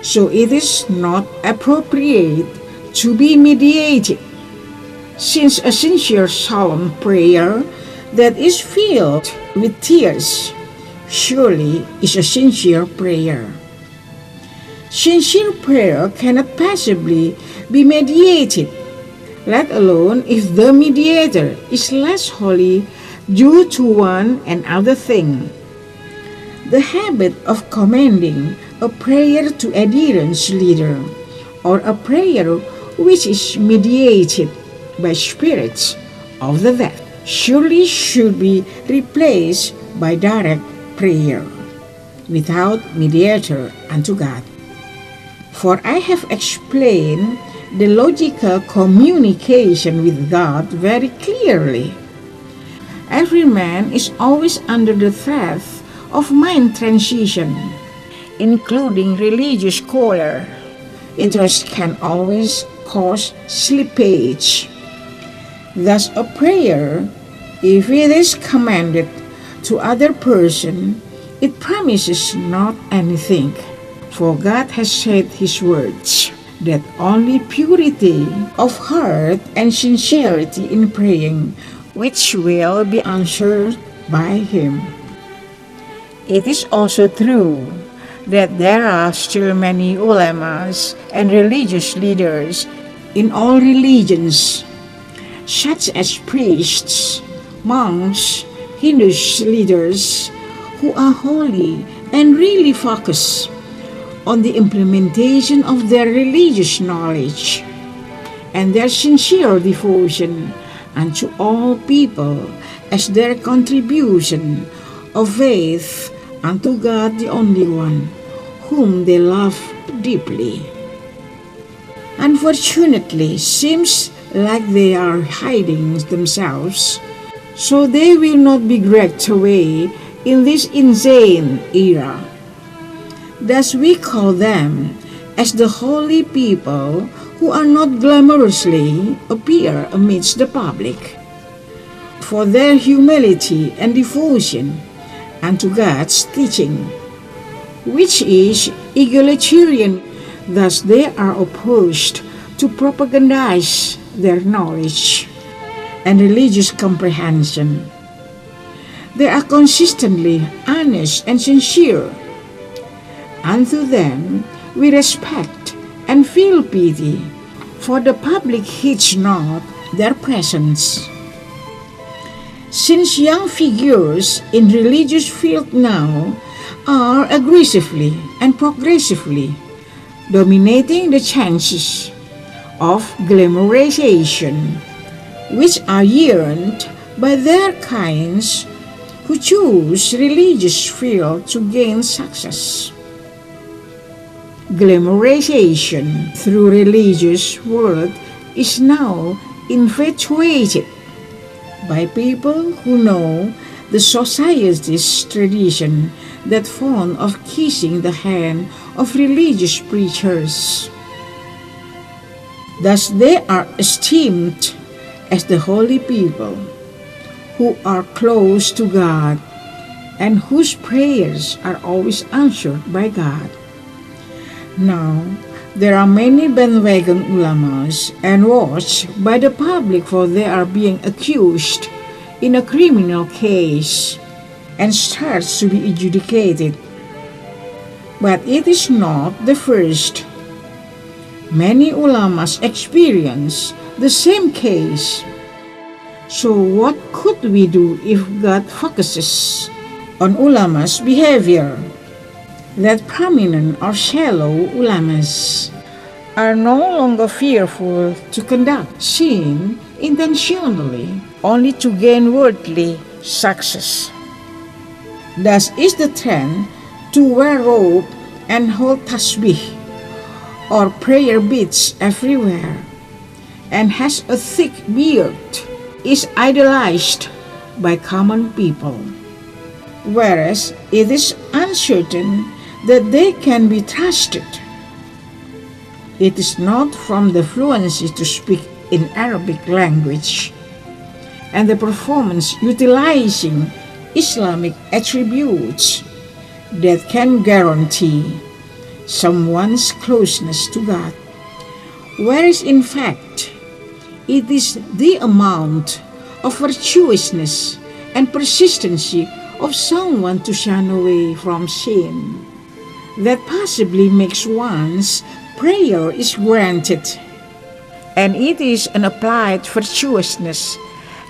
so it is not appropriate to be mediated, since a sincere solemn prayer that is filled with tears surely is a sincere prayer. Sincere prayer cannot possibly be mediated, let alone if the mediator is less holy due to one and other thing. The habit of commending a prayer to adherence leader, or a prayer which is mediated by spirits of the dead surely should be replaced by direct prayer, without mediator unto God. For I have explained the logical communication with God very clearly. Every man is always under the threat of mind transition, including religious scholar. Interest can always cause slippage. Thus a prayer, if it is commanded to other person, it promises not anything. For God has said His words, that only purity of heart and sincerity in praying, which will be answered by Him. It is also true that there are still many ulamas and religious leaders in all religions, such as priests, monks, Hindu leaders, who are holy and really focus on the implementation of their religious knowledge and their sincere devotion unto all people as their contribution of faith unto God the only one, whom they love deeply. Unfortunately, seems like they are hiding themselves, so they will not be dragged away in this insane era. Thus we call them as the holy people who are not glamorously appear amidst the public, for their humility and devotion unto God's teaching, which is egalitarian. Thus they are opposed to propagandize their knowledge and religious comprehension. They are consistently honest and sincere. Unto them we respect and feel pity, for the public heeds not their presence. Since young figures in religious field now are aggressively and progressively dominating the chances of glamorization, which are yearned by their kinds who choose religious field to gain success. Glamorization through religious world is now infatuated by people who know the society's tradition that fond of kissing the hand of religious preachers. Thus they are esteemed as the holy people who are close to God and whose prayers are always answered by God. Now, there are many bandwagon ulamas and watched by the public, for they are being accused in a criminal case and starts to be adjudicated. But it is not the first. Many ulamas experience the same case. So what could we do if God focuses on ulamas' behavior? That prominent or shallow ulamas are no longer fearful to conduct sin intentionally, only to gain worldly success. Thus is the trend to wear robe and hold tasbih or prayer beads everywhere, and has a thick beard, is idolized by common people, whereas it is uncertain that they can be trusted. It is not from the fluency to speak in Arabic language and the performance utilizing Islamic attributes that can guarantee someone's closeness to God, whereas in fact it is the amount of virtuousness and persistency of someone to shun away from sin that possibly makes one's prayer is granted. And it is an applied virtuousness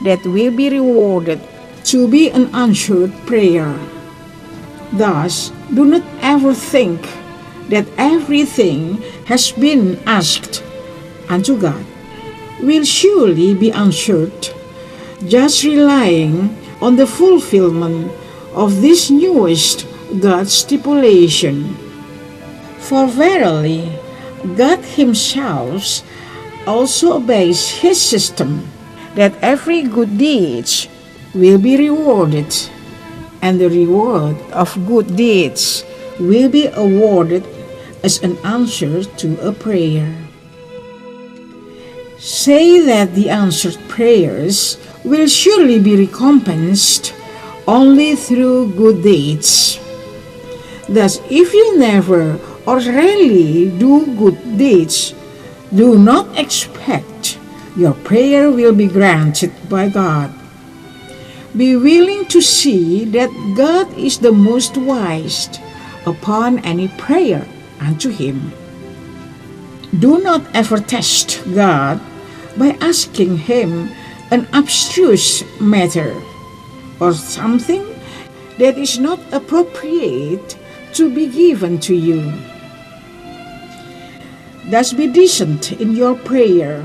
that will be rewarded to be an answered prayer. Thus, do not ever think that everything has been asked unto God will surely be answered, just relying on the fulfillment of this newest God's stipulation. For verily, God Himself also obeys His system, that every good deed will be rewarded, and the reward of good deeds will be awarded as an answer to a prayer. Say that the answered prayers will surely be recompensed only through good deeds. Thus, if you never or rarely do good deeds, do not expect your prayer will be granted by God. Be willing to see that God is the most wise upon any prayer unto Him. Do not ever test God by asking Him an abstruse matter or something that is not appropriate to be given to you. Thus be decent in your prayer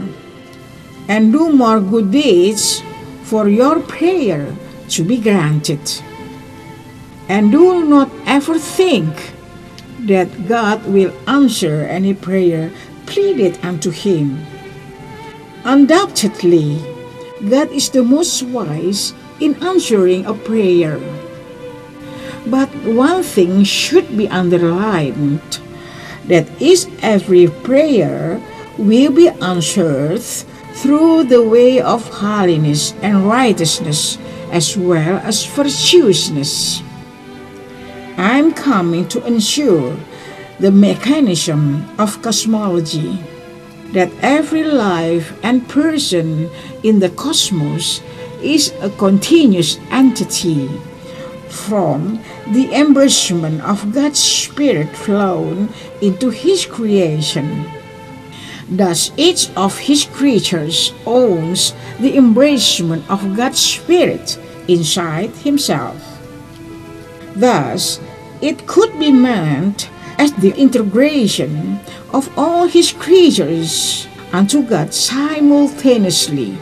and do more good deeds for your prayer to be granted. And do not ever think that God will answer any prayer pleaded unto Him. Undoubtedly, God is the most wise in answering a prayer. But one thing should be underlined, that is, every prayer will be answered through the way of holiness and righteousness as well as virtuousness. I am coming to ensure the mechanism of cosmology, that every life and person in the cosmos is a continuous entity from the embracement of God's Spirit flown into His creation. Thus, each of His creatures owns the embracement of God's Spirit inside himself. Thus, it could be meant as the integration of all His creatures unto God simultaneously.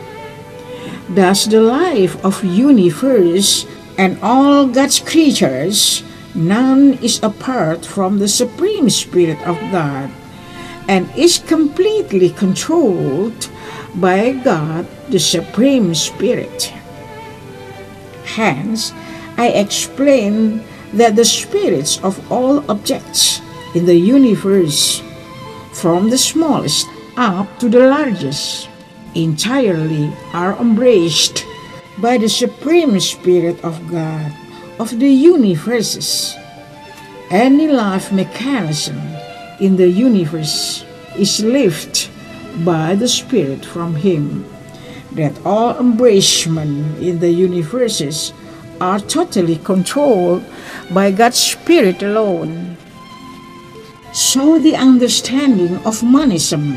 Thus, the life of universe and all God's creatures, none is apart from the Supreme Spirit of God, and is completely controlled by God, the Supreme Spirit. Hence, I explain that the spirits of all objects in the universe, from the smallest up to the largest, entirely are embraced by the Supreme Spirit of God of the universes. Any life mechanism in the universe is lived by the Spirit from Him, that all embracement in the universes are totally controlled by God's Spirit alone. So the understanding of monism,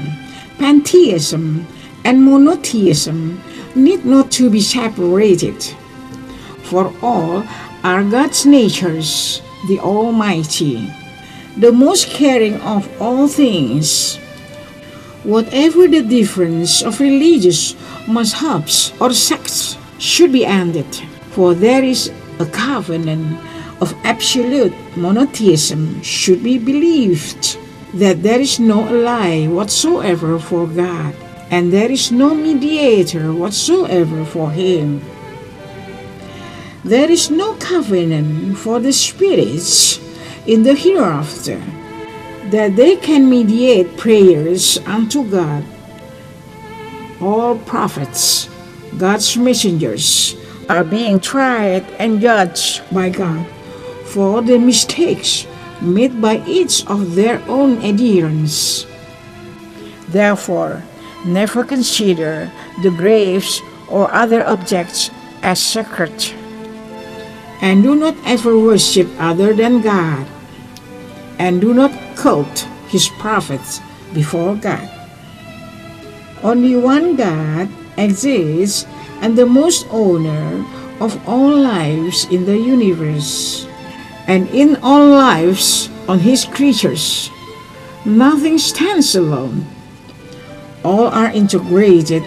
pantheism, and monotheism need not to be separated, for all are God's natures, the Almighty, the most caring of all things. Whatever the difference of religious mazhabs or sects should be ended, for there is a covenant of absolute monotheism should be believed, that there is no ally whatsoever for God, and there is no mediator whatsoever for Him. There is no covenant for the spirits in the hereafter, that they can mediate prayers unto God. All prophets, God's messengers, are being tried and judged by God for the mistakes made by each of their own adherents. Therefore, never consider the graves or other objects as sacred, and do not ever worship other than God, and do not cult His prophets before God. Only one God exists, and the most owner of all lives in the universe, and in all lives on His creatures. Nothing stands alone. All are integrated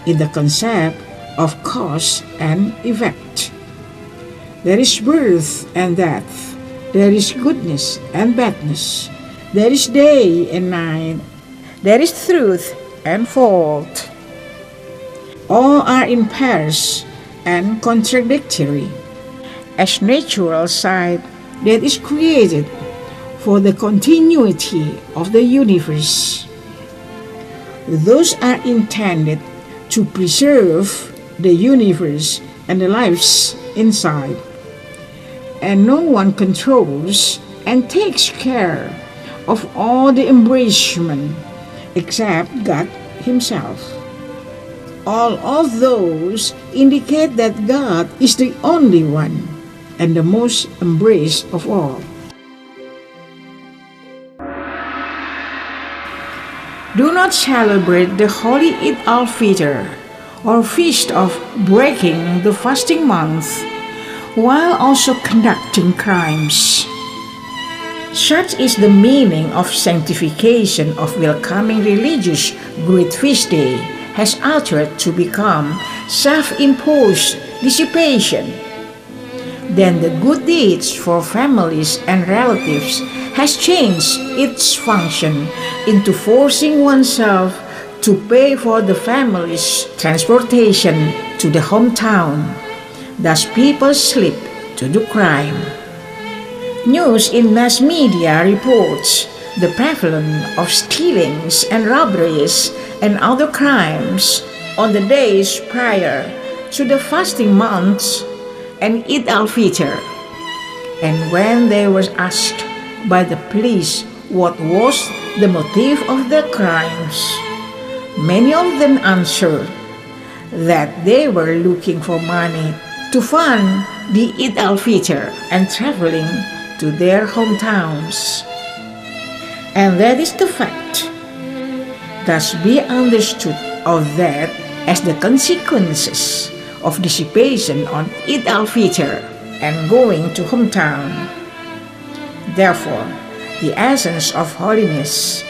in the concept of cause and effect. There is birth and death. There is goodness and badness. There is day and night. There is truth and fault. All are in pairs and contradictory, as natural side that is created for the continuity of the universe. Those are intended to preserve the universe and the lives inside. And no one controls and takes care of all the embracement except God Himself. All of those indicate that God is the only one and the most embraced of all. Do not celebrate the holy Al-Fitr or feast of breaking the fasting month while also conducting crimes. Such is the meaning of sanctification of welcoming religious great feast day has altered to become self-imposed dissipation. Then the good deeds for families and relatives has changed its function into forcing oneself to pay for the family's transportation to the hometown. Thus people slip to do crime. News in mass media reports the prevalence of stealings and robberies and other crimes on the days prior to the fasting months and Eid al-Fitr. And when they were asked by the police what was the motive of the crimes, many of them answered that they were looking for money to fund the Eid al-Fitr and traveling to their hometowns. And that is the fact. Thus be understood of that as the consequences of dissipation on Eid al-Fitr and going to hometown. Therefore, the essence of holiness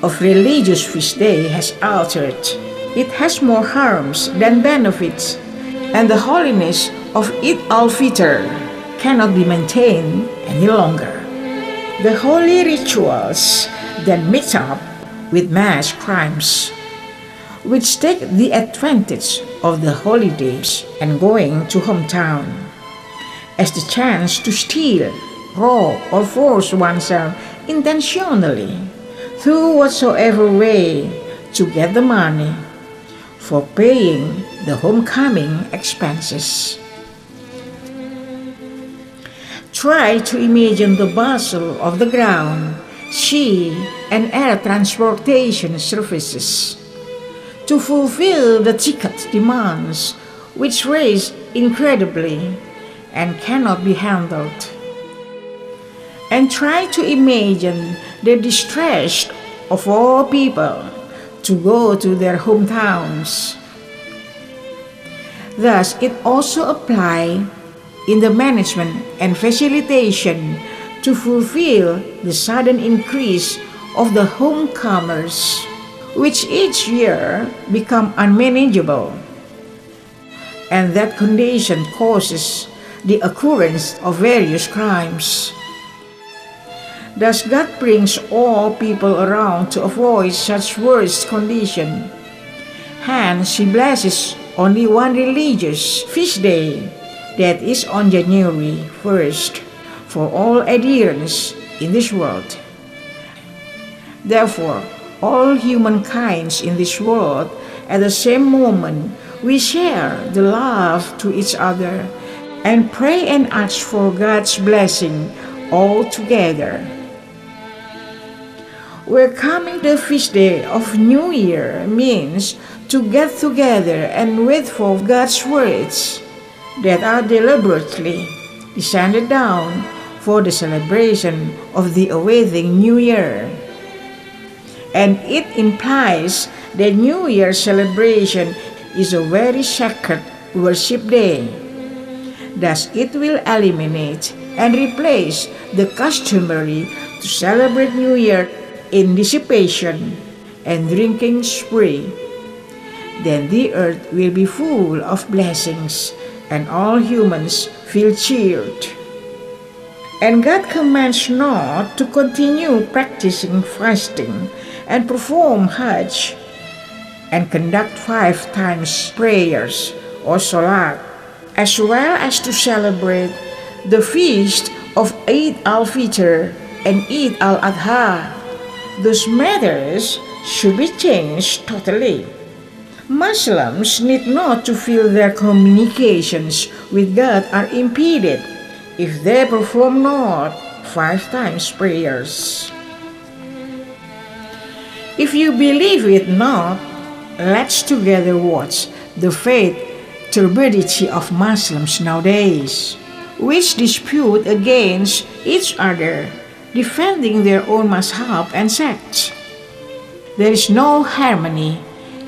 of religious feast day has altered. It has more harms than benefits, and the holiness of Eid al-Fitr cannot be maintained any longer. The holy rituals then mix up with mass crimes, which take the advantage of the holidays and going to hometown as the chance to steal, rob, or force oneself intentionally through whatsoever way to get the money for paying the homecoming expenses. Try to imagine the bustle of the ground, sea, and air transportation services to fulfill the ticket demands, which rise incredibly and cannot be handled. And try to imagine the distress of all people to go to their hometowns. Thus, it also applies in the management and facilitation to fulfill the sudden increase of the homecomers, which each year become unmanageable. And that condition causes the occurrence of various crimes. Thus God brings all people around to avoid such worst condition. Hence He blesses only one religious feast day, that is on January 1st, for all adherents in this world. Therefore, all humankind in this world, at the same moment, we share the love to each other and pray and ask for God's blessing all together. Welcoming the feast day of New Year means to get together and wait for God's words that are deliberately descended down for the celebration of the awaiting New Year. And it implies that New Year celebration is a very sacred worship day. Thus it will eliminate and replace the customary to celebrate New Year in dissipation and drinking spree. then the earth will be full of blessings, and all humans feel cheered. And God commands not to continue practicing fasting and perform Hajj and conduct 5 times prayers or Salat, as well as to celebrate the feast of Eid Al-Fitr and Eid Al-Adha. Those matters should be changed totally. Muslims need not to feel their communications with God are impeded if they perform not 5 times prayers. If you believe it not, let's together watch the faith turbidity of Muslims nowadays, which dispute against each other, defending their own mazhab and sects. There is no harmony.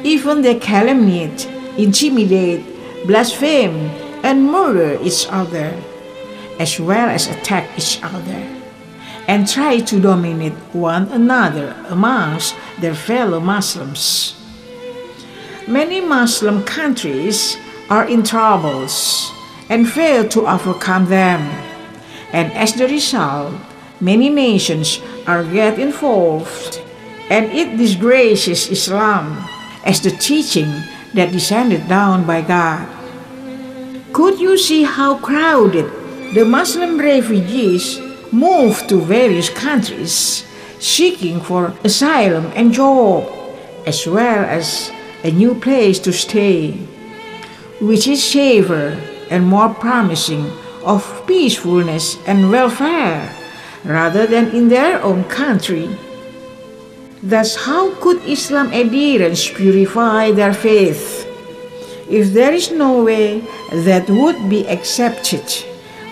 Even they calumniate, intimidate, blaspheme, and murder each other, as well as attack each other, and try to dominate one another amongst their fellow Muslims. Many Muslim countries are in troubles and fail to overcome them, and as the result, many nations are get involved, and it disgraces Islam as the teaching that descended down by God. Could you see how crowded the Muslim refugees move to various countries seeking for asylum and job, as well as a new place to stay, which is safer and more promising of peacefulness and welfare rather than in their own country? Thus, how could Islam adherents purify their faith if there is no way that would be accepted,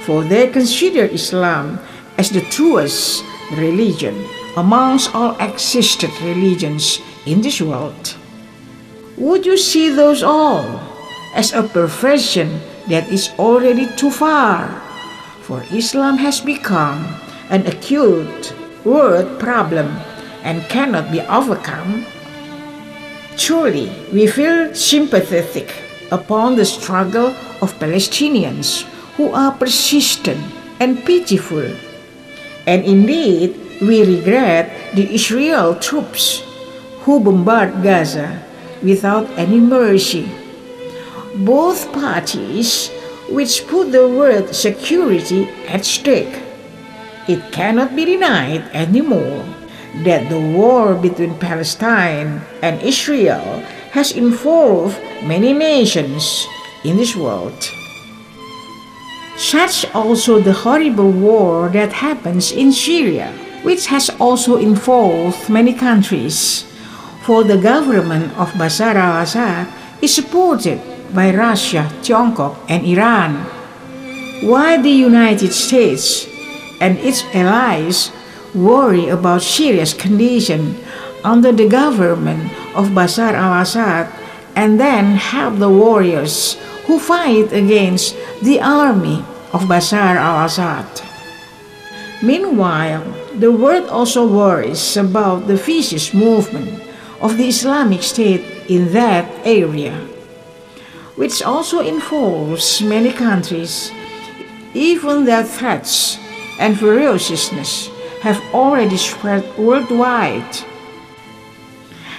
for they consider Islam as the truest religion amongst all existed religions in this world? Would you see those all as a perversion that is already too far? For Islam has become an acute world problem and cannot be overcome. Truly, we feel sympathetic upon the struggle of Palestinians who are persistent and pitiful. And indeed, we regret the Israel troops who bombard Gaza without any mercy. Both parties which put the word security at stake. It cannot be denied anymore that the war between Palestine and Israel has involved many nations in this world. Such also the horrible war that happens in Syria, which has also involved many countries, for the government of Bashar al-Assad is supported by Russia, Tiongkok, and Iran, while the United States and its allies worry about Syria's condition under the government of Bashar al-Assad and then help the warriors who fight against the army of Bashar al-Assad. Meanwhile, the world also worries about the vicious movement of the Islamic State in that area, which also involves many countries. Even their threats and ferociousness have already spread worldwide,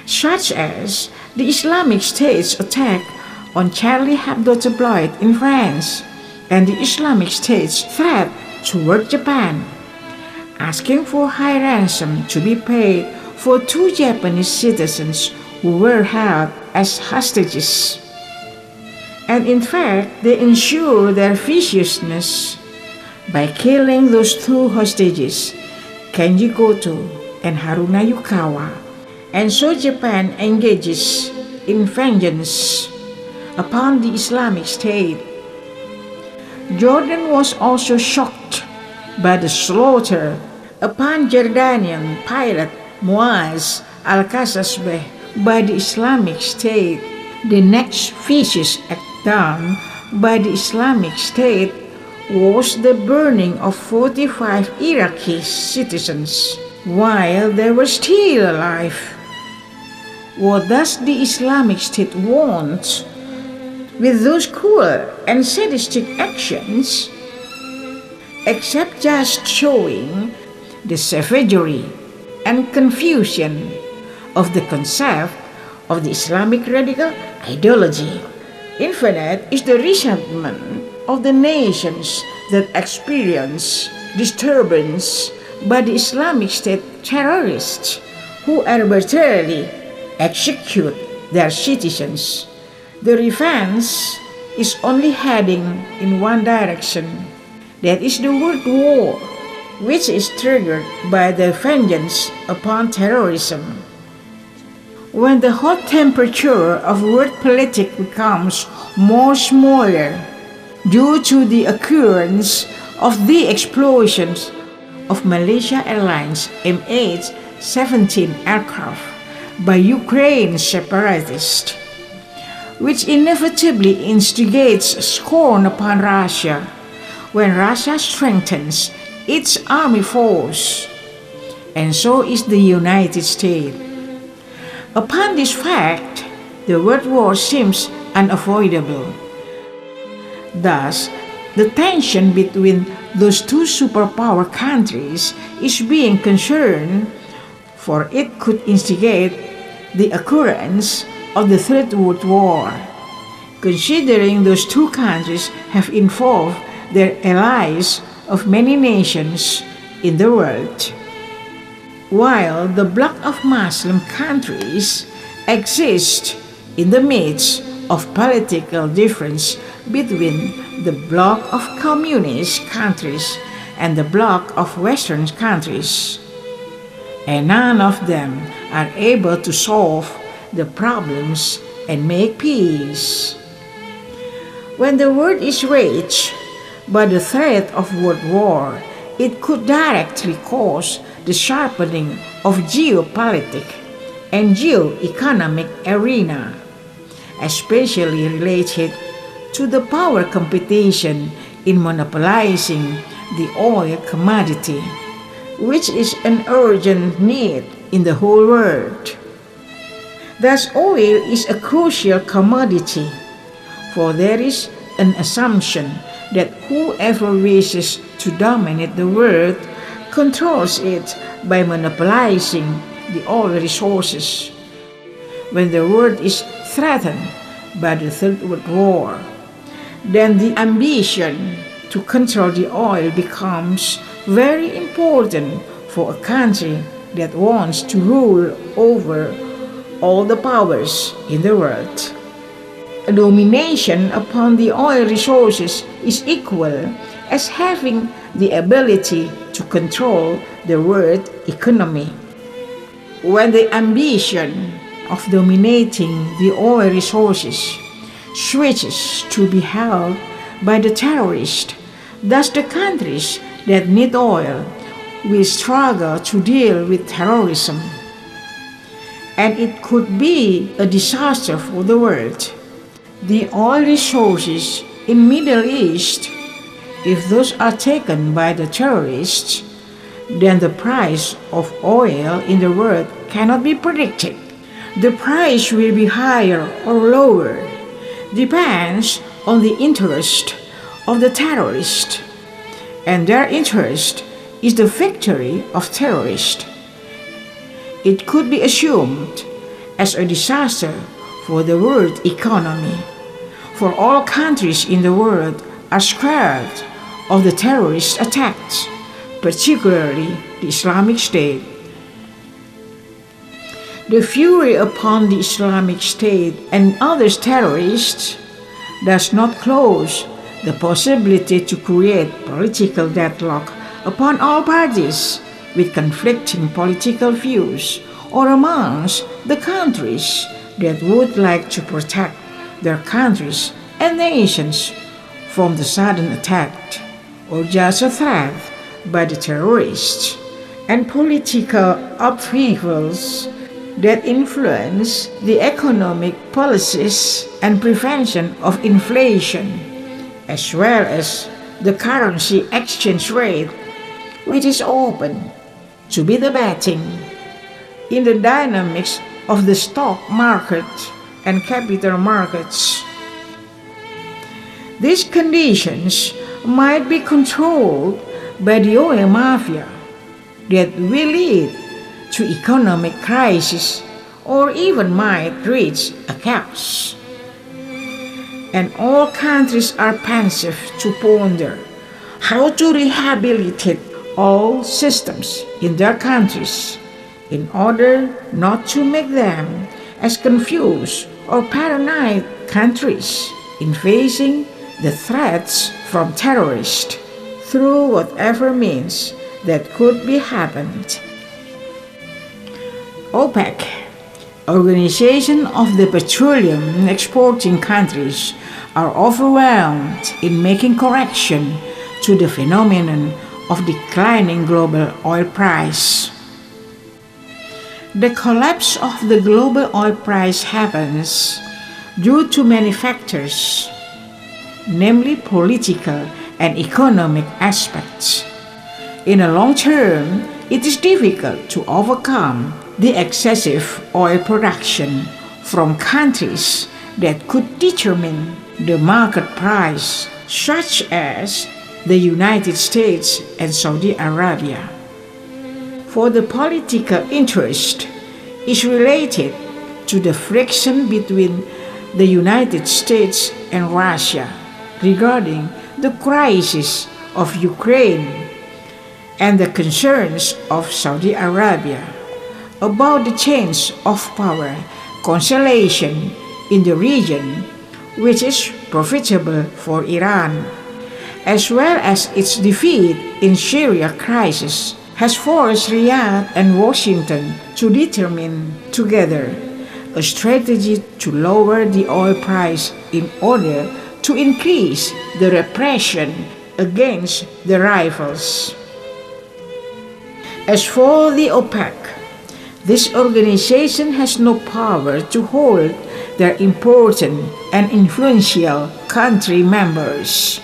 such as the Islamic State's attack on Charlie Hebdo tabloid in France and the Islamic State's threat toward Japan, asking for high ransom to be paid for 2 Japanese citizens who were held as hostages. And in fact, they ensure their viciousness by killing those 2 hostages, Kenji Goto and Haruna Yukawa, and so Japan engages in vengeance upon the Islamic State. Jordan was also shocked by the slaughter upon Jordanian pilot Muaz al-Qasasbeh by the Islamic State. The next vicious act done by the Islamic State was the burning of 45 Iraqi citizens while they were still alive. What does the Islamic State want with those cruel and sadistic actions, except just showing the savagery and confusion of the concept of the Islamic radical ideology? Infinite is the resentment of the nations that experience disturbance by the Islamic State terrorists who arbitrarily execute their citizens. The revenge is only heading in one direction. That is the world war, which is triggered by the vengeance upon terrorism. When the hot temperature of world politics becomes more smaller due to the occurrence of the explosions of Malaysia Airlines MH17 aircraft by Ukraine separatists, which inevitably instigates scorn upon Russia when Russia strengthens its army force, and so is the United States. Upon this fact, the world war seems unavoidable. Thus, the tension between those two superpower countries is being concerned, for it could instigate the occurrence of the Third World War, considering those two countries have involved their allies of many nations in the world. While the bloc of Muslim countries exists in the midst of political difference between the bloc of communist countries and the bloc of Western countries, and none of them are able to solve the problems and make peace. When the world is raged by the threat of world war, it could directly cause the sharpening of geopolitics and geo-economic arena, especially related to the power competition in monopolizing the oil commodity, which is an urgent need in the whole world. Thus, oil is a crucial commodity, for there is an assumption that whoever wishes to dominate the world controls it by monopolizing the oil resources. When the world is threatened by the Third World War, then the ambition to control the oil becomes very important for a country that wants to rule over all the powers in the world. A domination upon the oil resources is equal as having the ability to control the world economy. When the ambition of dominating the oil resources switches to be held by the terrorists, thus the countries that need oil will struggle to deal with terrorism. And it could be a disaster for the world. The oil resources in Middle East, if those are taken by the terrorists, then the price of oil in the world cannot be predicted. The price will be higher or lower, depends on the interest of the terrorists, and their interest is the victory of terrorists. It could be assumed as a disaster for the world economy, for all countries in the world are scared of the terrorist attacks, particularly the Islamic State. The fury upon the Islamic State and other terrorists does not close the possibility to create political deadlock upon all parties with conflicting political views, or amongst the countries that would like to protect their countries and nations from the sudden attack or just a threat by the terrorists, and political upheavals that influence the economic policies and prevention of inflation, as well as the currency exchange rate, which is open to be debating in the dynamics of the stock market and capital markets. These conditions might be controlled by the oil mafia that will lead to economic crisis or even might reach a chaos. And all countries are pensive to ponder how to rehabilitate all systems in their countries in order not to make them as confused or paranoid countries in facing the threats from terrorists through whatever means that could be happened. OPEC, Organization of the Petroleum Exporting Countries, are overwhelmed in making correction to the phenomenon of declining global oil price. The collapse of the global oil price happens due to many factors, namely political and economic aspects. In the long term, it is difficult to overcome the excessive oil production from countries that could determine the market price, such as the United States and Saudi Arabia. For the political interest is related to the friction between the United States and Russia regarding the crisis of Ukraine and the concerns of Saudi Arabia about the change of power constellation in the region, which is profitable for Iran, as well as its defeat in Syria crisis, has forced Riyadh and Washington to determine together a strategy to lower the oil price in order to increase the repression against the rivals. As for the OPEC, this organization has no power to hold their important and influential country members,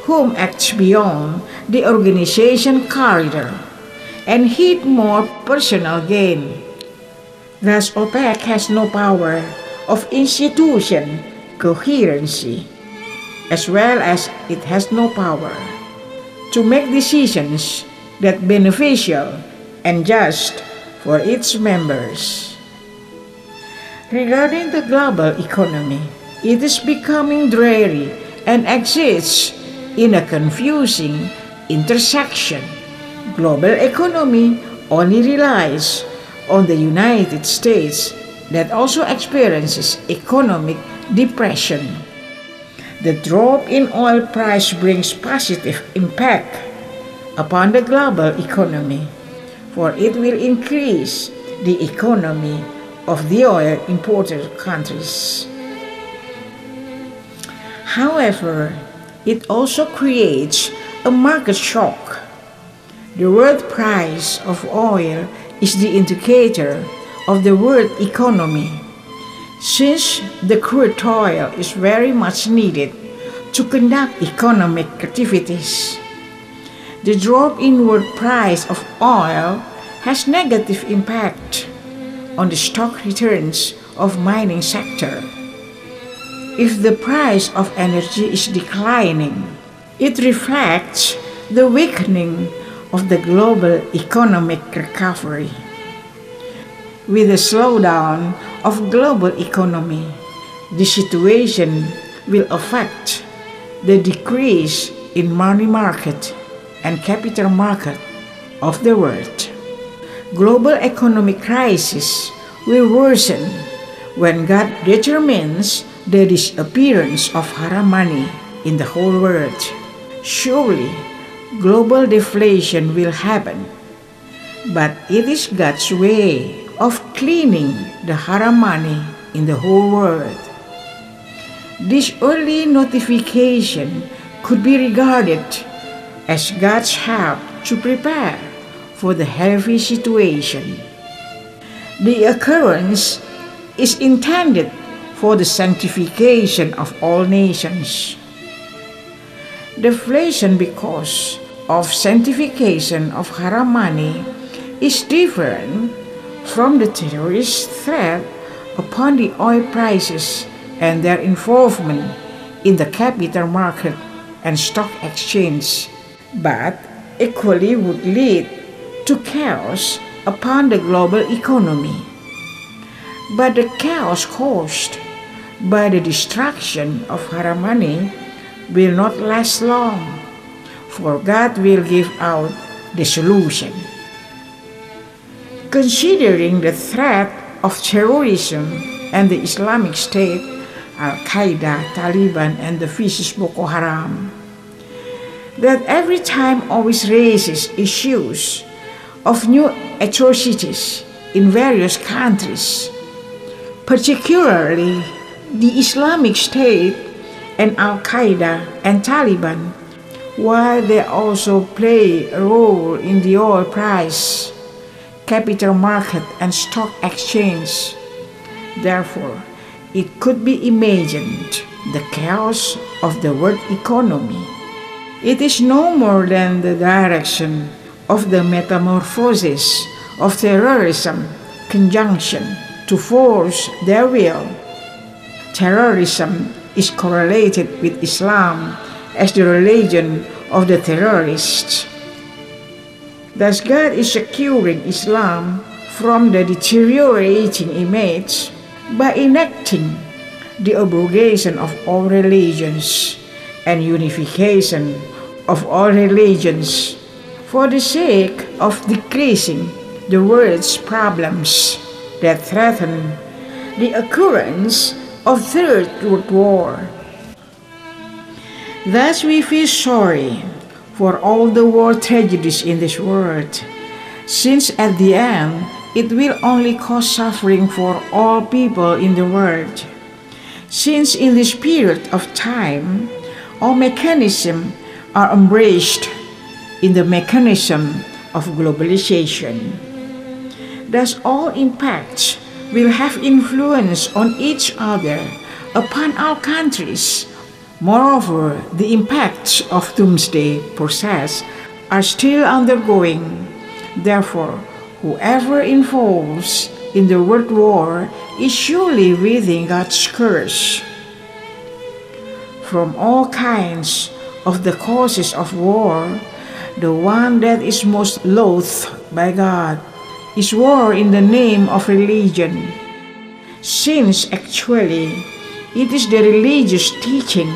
whom act beyond the organization corridor and heed more personal gain. Thus, OPEC has no power of institution coherency, as well as it has no power to make decisions that beneficial and just for its members. Regarding the global economy, it is becoming dreary and exists in a confusing intersection. Global economy only relies on the United States that also experiences economic depression. The drop in oil price brings positive impact upon the global economy, for it will increase the economy of the oil importer countries. However, it also creates a market shock. The world price of oil is the indicator of the world economy, since the crude oil is very much needed to conduct economic activities. The drop in world price of oil has negative impact on the stock returns of mining sector. If the price of energy is declining, it reflects the weakening of the global economic recovery. With the slowdown of global economy, the situation will affect the decrease in money market and capital market of the world. Global economic crisis will worsen when God determines the disappearance of haram money in the whole world. Surely, global deflation will happen, but it is God's way of cleaning the haram money in the whole world. This early notification could be regarded as God's help to prepare for the heavy situation. The occurrence is intended for the sanctification of all nations. Deflation because of sanctification of haram money is different from the terrorist threat upon the oil prices and their involvement in the capital market and stock exchange, but equally would lead to chaos upon the global economy. But the chaos caused by the destruction of haram money will not last long, for God will give out the solution. Considering the threat of terrorism and the Islamic State, Al-Qaeda, Taliban, and the vicious Boko Haram, that every time always raises issues of new atrocities in various countries, particularly the Islamic State and Al-Qaeda and Taliban, while they also play a role in the oil price, capital market, and stock exchange. Therefore, it could be imagined the chaos of the world economy. It is no more than the direction of the metamorphosis of terrorism conjunction to force their will. Terrorism is correlated with Islam as the religion of the terrorists. Thus, God is securing Islam from the deteriorating image by enacting the abrogation of all religions and unification of all religions for the sake of decreasing the world's problems that threaten the occurrence of Third World War. Thus we feel sorry for all the war tragedies in this world, since at the end it will only cause suffering for all people in the world. Since in this period of time, all mechanisms are embraced in the mechanism of globalization. Thus all impacts will have influence on each other upon all countries. Moreover, the impacts of doomsday process are still undergoing. Therefore, whoever involves in the world war is surely within God's curse. From all kinds of the causes of war, the one that is most loathed by God is war in the name of religion, since actually it is the religious teaching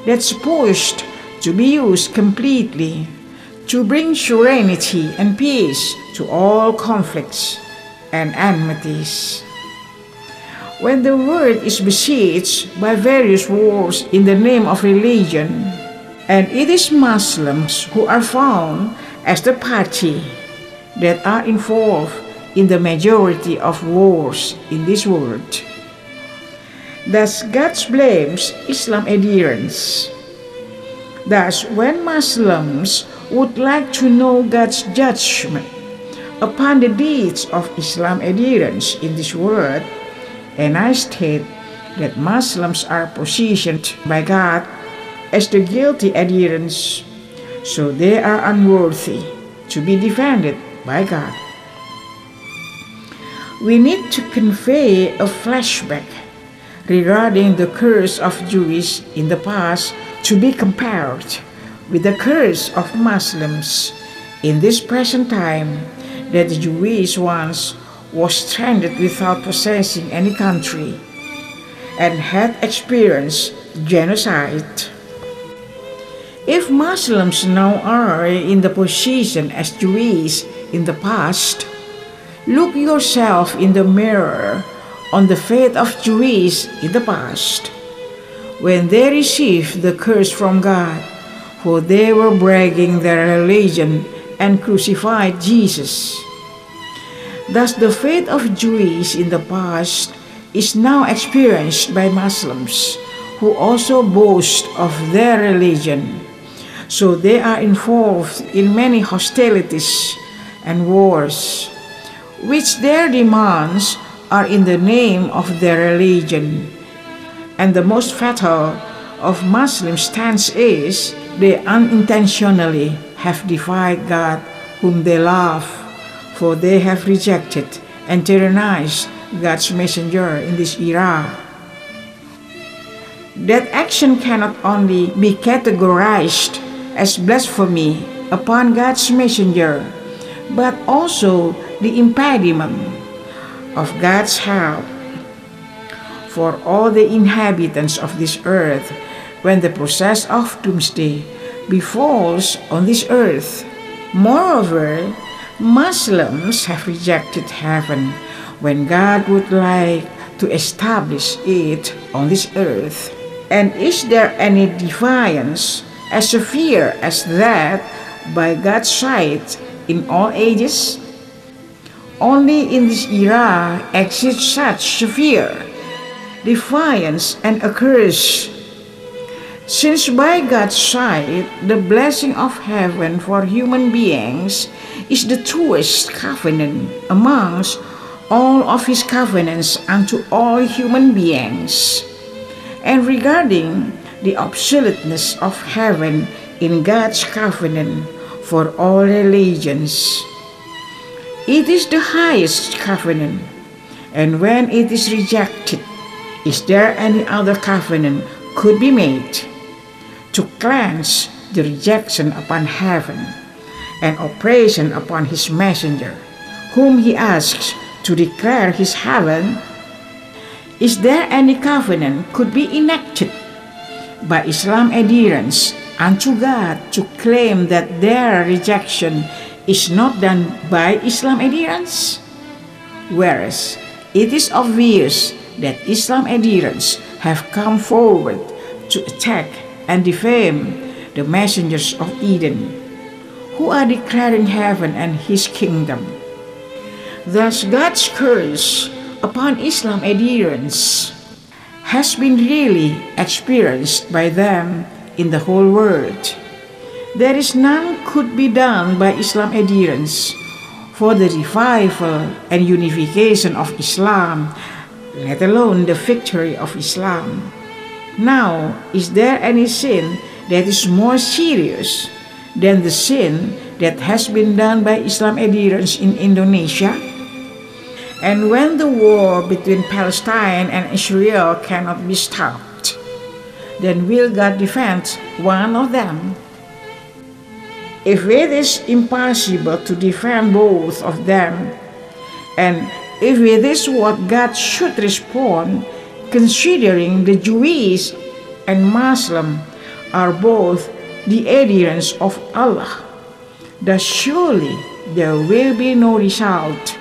that's supposed to be used completely to bring serenity and peace to all conflicts and enmities. When the world is besieged by various wars in the name of religion, and it is Muslims who are found as the party that are involved in the majority of wars in this world. Thus, God blames Islam adherents. Thus, when Muslims would like to know God's judgment upon the deeds of Islam adherents in this world, and I state that Muslims are positioned by God as the guilty adherents, so they are unworthy to be defended by God. We need to convey a flashback regarding the curse of Jews in the past to be compared with the curse of Muslims in this present time, that the Jewish ones was stranded without possessing any country and had experienced genocide. If Muslims now are in the position as Jews in the past, look yourself in the mirror on the fate of Jews in the past, when they received the curse from God, for they were bragging their religion and crucified Jesus. Thus the fate of Jews in the past is now experienced by Muslims, who also boast of their religion. So they are involved in many hostilities and wars, which their demands are in the name of their religion. And the most fatal of Muslim stance is they unintentionally have defied God whom they love, for they have rejected and tyrannize God's messenger in this era. That action cannot only be categorized as blasphemy upon God's messenger, but also the impediment of God's help for all the inhabitants of this earth when the process of doomsday befalls on this earth. Moreover, Muslims have rejected heaven when God would like to establish it on this earth. And is there any defiance as severe as that by God's side in all ages? Only in this era exists such severe defiance and a curse. Since by God's side the blessing of heaven for human beings is the truest covenant amongst all of his covenants unto all human beings, and regarding the absoluteness of heaven in God's covenant for all religions, it is the highest covenant, and when it is rejected, is there any other covenant could be made to cleanse the rejection upon heaven and oppression upon his messenger, whom he asks to declare his heaven? Is there any covenant could be enacted by Islam adherents unto God to claim that their rejection is not done by Islam adherents? Whereas it is obvious that Islam adherents have come forward to attack and defame the messengers of Eden, who are declaring heaven and his kingdom. Thus God's curse upon Islam adherents has been really experienced by them in the whole world. There is none could be done by Islam adherents for the revival and unification of Islam, let alone the victory of Islam. Now, is there any sin that is more serious than the sin that has been done by Islam adherents in Indonesia? And when the war between Palestine and Israel cannot be stopped, then will God defend one of them? If it is impossible to defend both of them, and if it is what God should respond, considering the Jews and Muslim are both the adherents of Allah, thus surely there will be no result.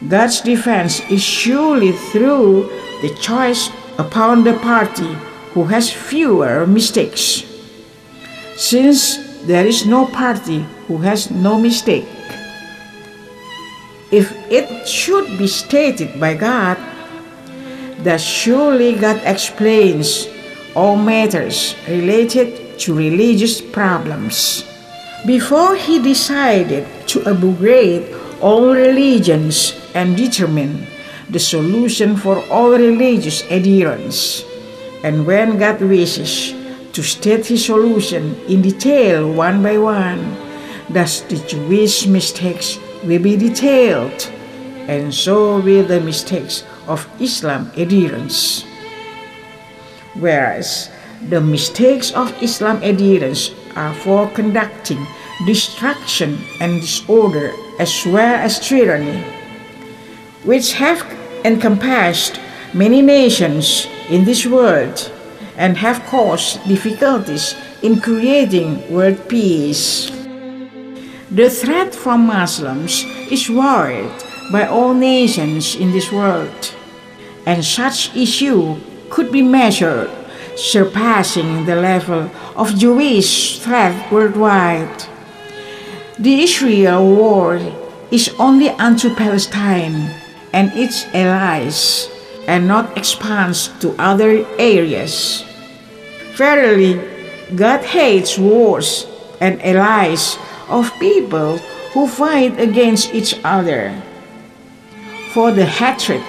God's defense is surely through the choice upon the party who has fewer mistakes, since there is no party who has no mistake. If it should be stated by God, that surely God explains all matters related to religious problems before he decided to abrogate all religions and determine the solution for all religious adherents. And when God wishes to state his solution in detail one by one, thus the Jewish mistakes will be detailed, and so will the mistakes of Islam adherents. Whereas the mistakes of Islam adherents are for conducting destruction and disorder as well as tyranny, which have encompassed many nations in this world and have caused difficulties in creating world peace. The threat from Muslims is worried by all nations in this world, and such issue could be measured surpassing the level of Jewish threat worldwide. The Israel war is only unto Palestine and its allies, and not expands to other areas. Verily, God hates wars and allies of people who fight against each other. For the hatred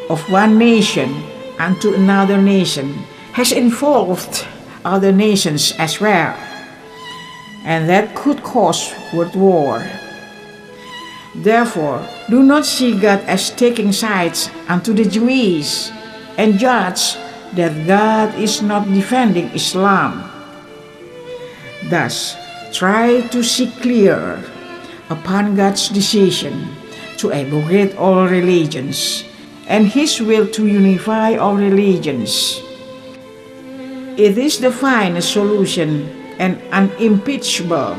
of one nation unto another nation has involved other nations as well, and that could cause world war. Therefore, do not see God as taking sides unto the Jews, and judge that God is not defending Islam. Thus, try to see clear upon God's decision to abrogate all religions, and His will to unify all religions. It is the finest solution and unimpeachable.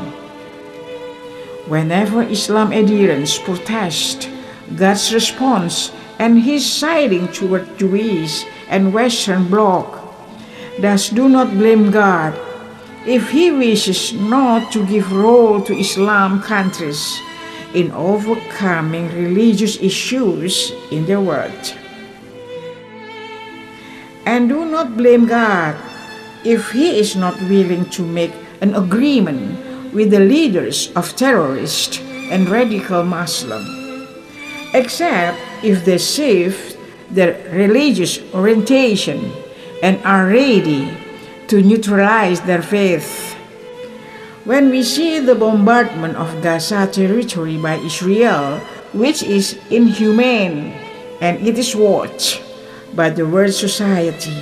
Whenever Islam adherents protest, God's response and His siding toward Jews and Western Bloc. Thus do not blame God if He wishes not to give role to Islam countries in overcoming religious issues in the world. And do not blame God if He is not willing to make an agreement with the leaders of terrorist and radical Muslim, except if they shift their religious orientation and are ready to neutralize their faith. When we see the bombardment of Gaza territory by Israel, which is inhumane, and it is watched by the world society.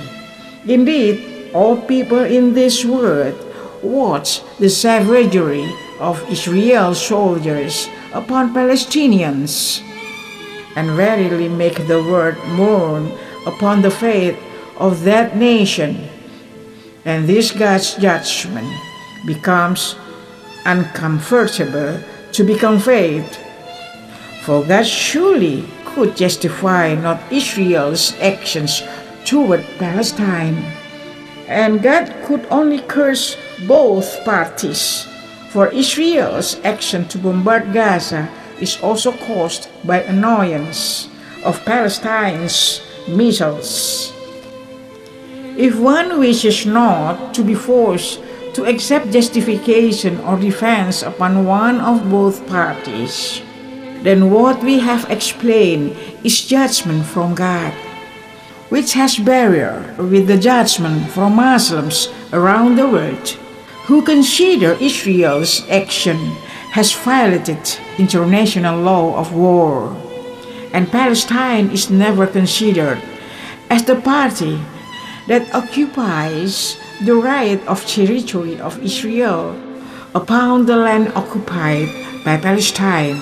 Indeed, all people in this world watch the savagery of Israel's soldiers upon Palestinians, and verily make the world mourn upon the fate of that nation. And this God's judgment becomes uncomfortable to be conveyed. For God surely could justify not Israel's actions toward Palestine, and God could only curse both parties, for Israel's action to bombard Gaza is also caused by annoyance of Palestine's missiles. If one wishes not to be forced to accept justification or defense upon one of both parties, then what we have explained is judgment from God, which has barrier with the judgment from Muslims around the world, who consider Israel's action has violated international law of war, and Palestine is never considered as the party that occupies the right of territory of Israel upon the land occupied by Palestine,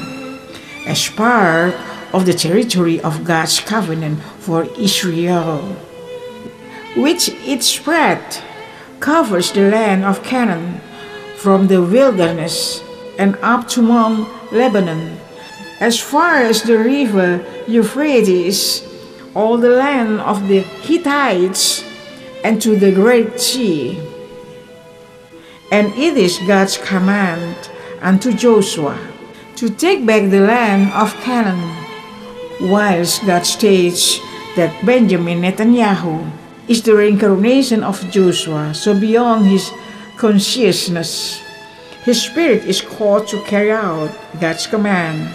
as part of the territory of God's covenant for Israel, which its spread covers the land of Canaan from the wilderness and up to Mount Lebanon, as far as the river Euphrates, all the land of the Hittites, and to the great sea. And it is God's command unto Joshua to take back the land of Canaan, whilst God states that Benjamin Netanyahu is the reincarnation of Joshua, so beyond his consciousness, his spirit is called to carry out God's command.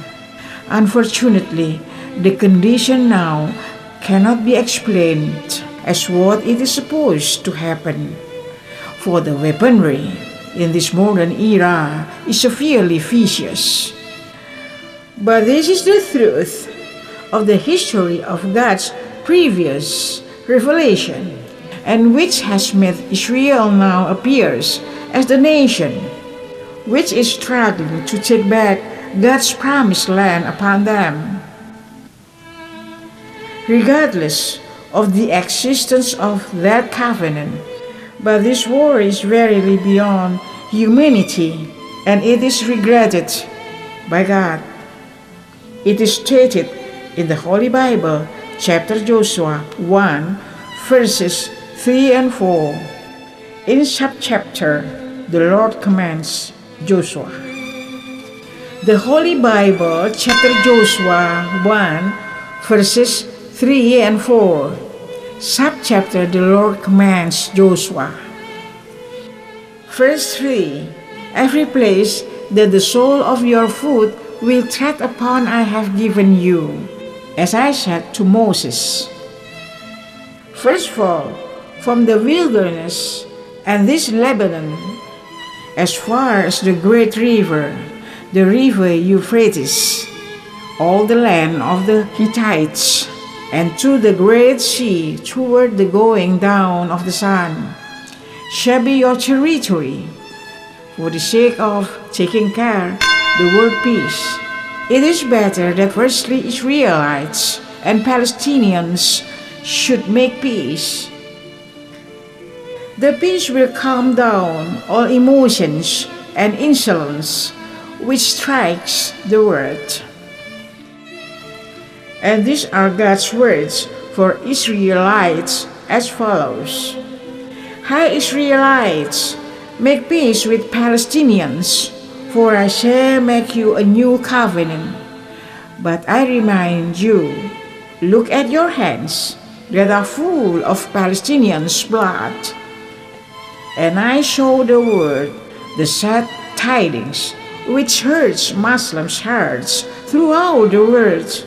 Unfortunately, the condition now cannot be explained as what it is supposed to happen, for the weaponry in this modern era is severely vicious. But this is the truth of the history of God's previous revelation, and which has made Israel now appears as the nation which is struggling to take back God's promised land upon them. Regardless of the existence of that covenant, but this war is verily beyond humanity, and it is regretted by God. It is stated in the Holy Bible, chapter Joshua 1, verses 3 and 4. In subchapter, the Lord commands Joshua. The Holy Bible, chapter Joshua 1, verses 3 and 4. Subchapter, the Lord commands Joshua. Verse 3. Every place that the sole of your foot will tread upon I have given you, as I said to Moses. Verse 4. From the wilderness and this Lebanon, as far as the great river, the river Euphrates, all the land of the Hittites, and to the great sea toward the going down of the sun, shall be your territory. For the sake of taking care, the word peace, it is better that firstly Israelites and Palestinians should make peace. The peace will calm down all emotions and insolence which strikes the world. And these are God's words for Israelites as follows. Hi Israelites, make peace with Palestinians, for I shall make you a new covenant. But I remind you, look at your hands that are full of Palestinians' blood. And I show the world the sad tidings which hurts Muslims' hearts throughout the world.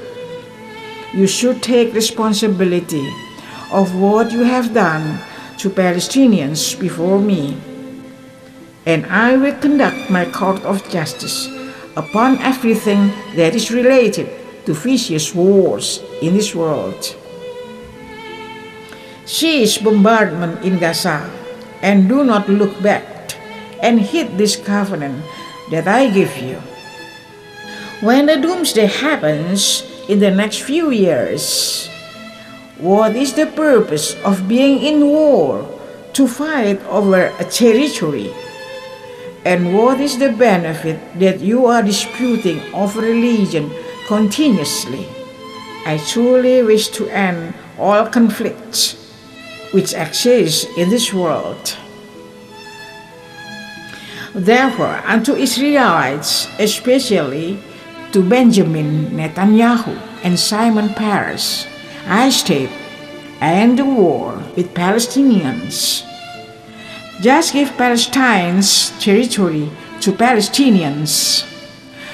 You should take responsibility of what you have done to Palestinians before me, and I will conduct my court of justice upon everything that is related to vicious wars in this world. Cease bombardment in Gaza, and do not look back, and heed this covenant that I give you. When the doomsday happens in the next few years, what is the purpose of being in war to fight over a territory? And what is the benefit that you are disputing over religion continuously? I truly wish to end all conflicts which exist in this world. Therefore, unto Israelites, especially to Benjamin Netanyahu and Simon Peres, I state, end the war with Palestinians. Just give Palestine's territory to Palestinians,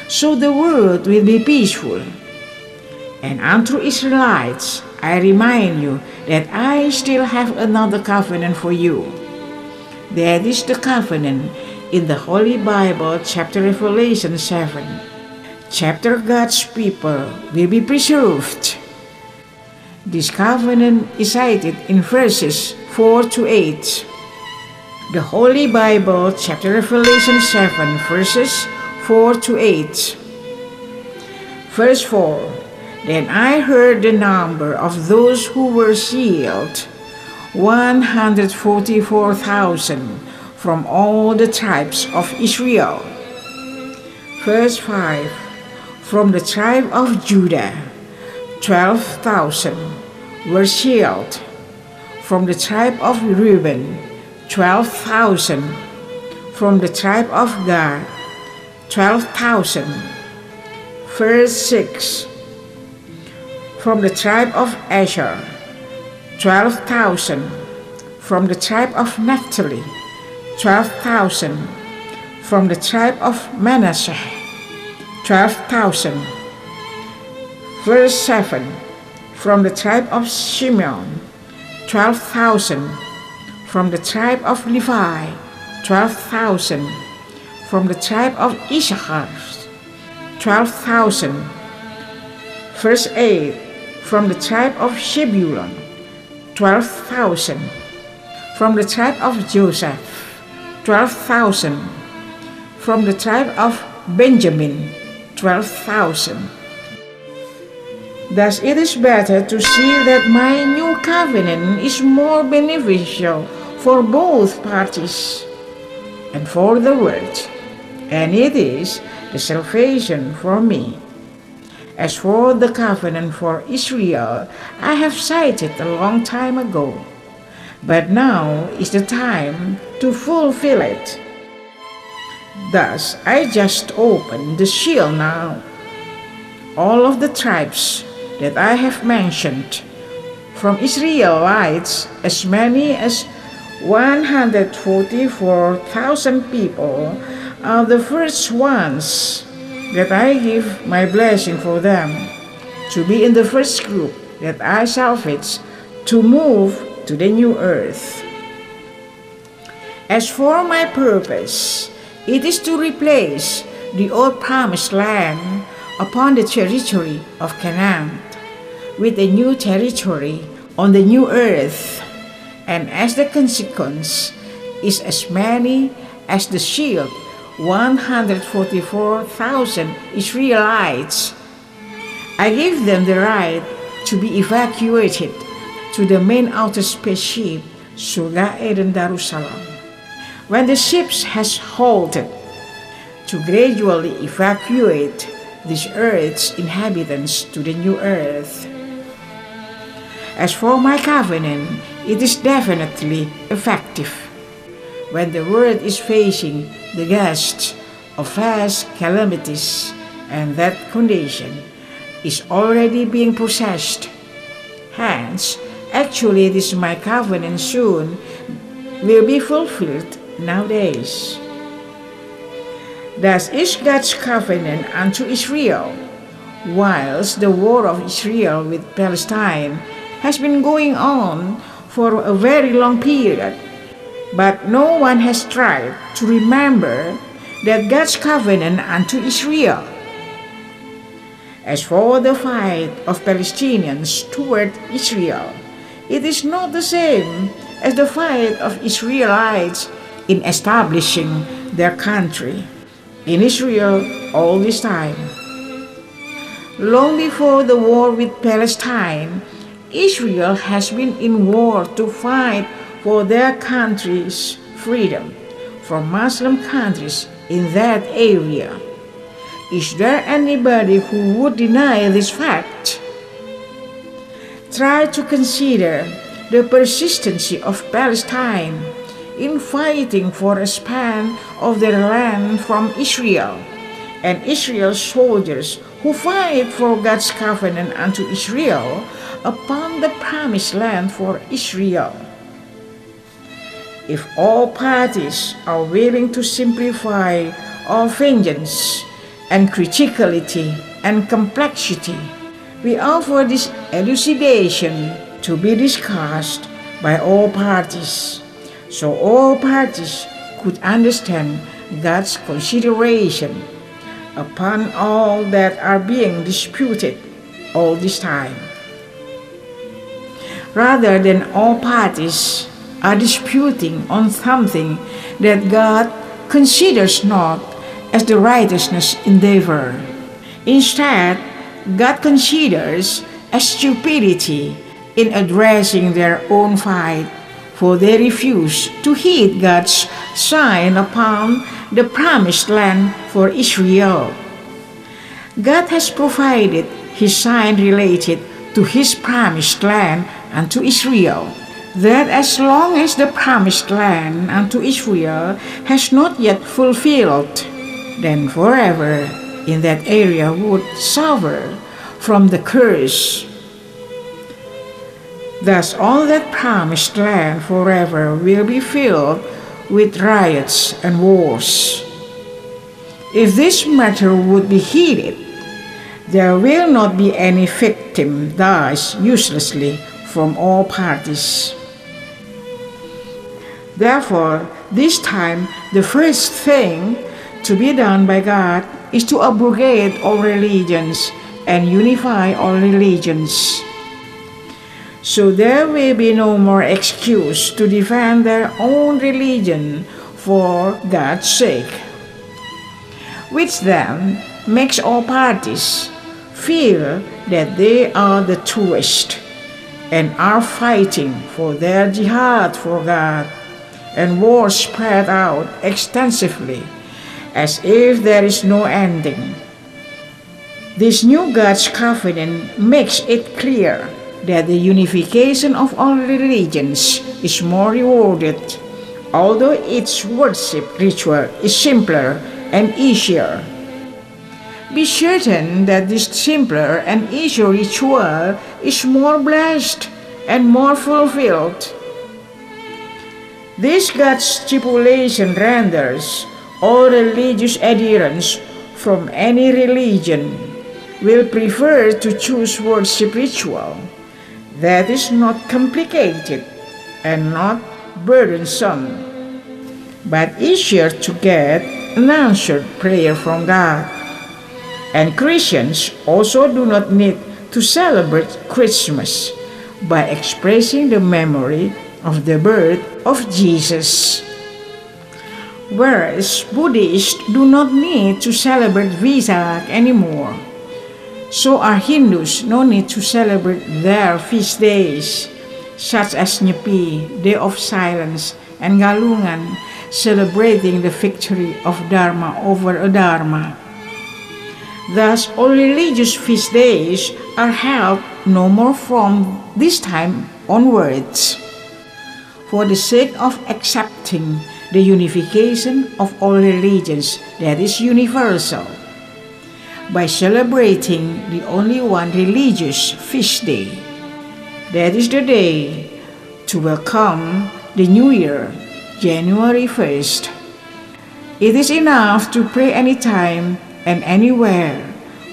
so the world will be peaceful. And unto Israelites, I remind you that I still have another covenant for you. That is the covenant in the Holy Bible, chapter Revelation 7. Chapter God's people will be preserved. This covenant is cited in verses 4 to 8. The Holy Bible, chapter Revelation 7, verses 4 to 8. Verse 4. Then I heard the number of those who were sealed, 144,000 from all the tribes of Israel. Verse 5. From the tribe of Judah, 12,000 were sealed. From the tribe of Reuben, 12,000. From the tribe of Gad, 12,000. Verse 6. From the tribe of Asher, 12,000. From the tribe of Naphtali, 12,000. From the tribe of Manasseh, 12,000. Verse 7. From the tribe of Simeon, 12,000. From the tribe of Levi, 12,000. From the tribe of Issachar, 12,000. Verse 8. From the tribe of Zebulun, 12,000. From the tribe of Joseph, 12,000. From the tribe of Benjamin, 12,000. Thus it is better to see that my new covenant is more beneficial for both parties and for the world, and it is the salvation for me. As for the covenant for Israel, I have cited a long time ago, but now is the time to fulfill it. Thus, I just opened the seal now. All of the tribes that I have mentioned, from Israelites, as many as 144,000 people, are the first ones that I give my blessing for them to be in the first group that I salvage to move to the new earth. As for my purpose, it is to replace the old promised land upon the territory of Canaan, with a new territory on the new earth, and as the consequence is as many as the shield 144,000 Israelites. I gave them the right to be evacuated to the main outer spaceship Surga Eden Darussalam. When the ships has halted, to gradually evacuate this earth's inhabitants to the new earth. As for my covenant, it is definitely effective when the world is facing the gust of vast calamities, and that condition is already being possessed. Hence, actually this my covenant soon will be fulfilled nowadays. Thus is God's covenant unto Israel, whilst the war of Israel with Palestine has been going on for a very long period, but no one has tried to remember that God's covenant unto Israel. As for the fight of Palestinians toward Israel, it is not the same as the fight of Israelites in establishing their country in Israel all this time. Long before the war with Palestine, Israel has been in war to fight for their country's freedom from Muslim countries in that area. Is there anybody who would deny this fact? Try to consider the persistency of Palestine in fighting for a span of their land from Israel, and Israel's soldiers who fight for God's covenant unto Israel upon the promised land for Israel. If all parties are willing to simplify all vengeance and criticality and complexity, we offer this elucidation to be discussed by all parties, so all parties could understand God's consideration upon all that are being disputed all this time. Rather than all parties are disputing on something that God considers not as the righteousness endeavor. Instead, God considers as stupidity in addressing their own fight, for they refuse to heed God's sign upon the promised land for Israel. God has provided His sign related to His promised land unto Israel, that as long as the promised land unto Israel has not yet fulfilled, then forever in that area would suffer from the curse. Thus all that promised land forever will be filled with riots and wars. If this matter would be heeded, there will not be any victim dies uselessly from all parties. Therefore, this time the first thing to be done by God is to abrogate all religions and unify all religions. So there will be no more excuse to defend their own religion for God's sake, which then makes all parties feel that they are the truest and are fighting for their jihad for God, and war spread out extensively as if there is no ending. This new God's covenant makes it clear that the unification of all religions is more rewarded, although its worship ritual is simpler and easier. Be certain that this simpler and easier ritual is more blessed and more fulfilled. This God's stipulation renders all religious adherents from any religion will prefer to choose worship ritual that is not complicated and not burdensome, but easier to get an answered prayer from God. And Christians also do not need to celebrate Christmas by expressing the memory of the birth of Jesus. Whereas Buddhists do not need to celebrate Vesak anymore. So are Hindus no need to celebrate their feast days, such as Nyepi, Day of Silence, and Galungan, celebrating the victory of Dharma over Adharma. Thus, all religious feast days are held no more from this time onwards, for the sake of accepting the unification of all religions that is universal, by celebrating the only one religious feast day. That is the day to welcome the New Year, January 1st. It is enough to pray anytime and anywhere,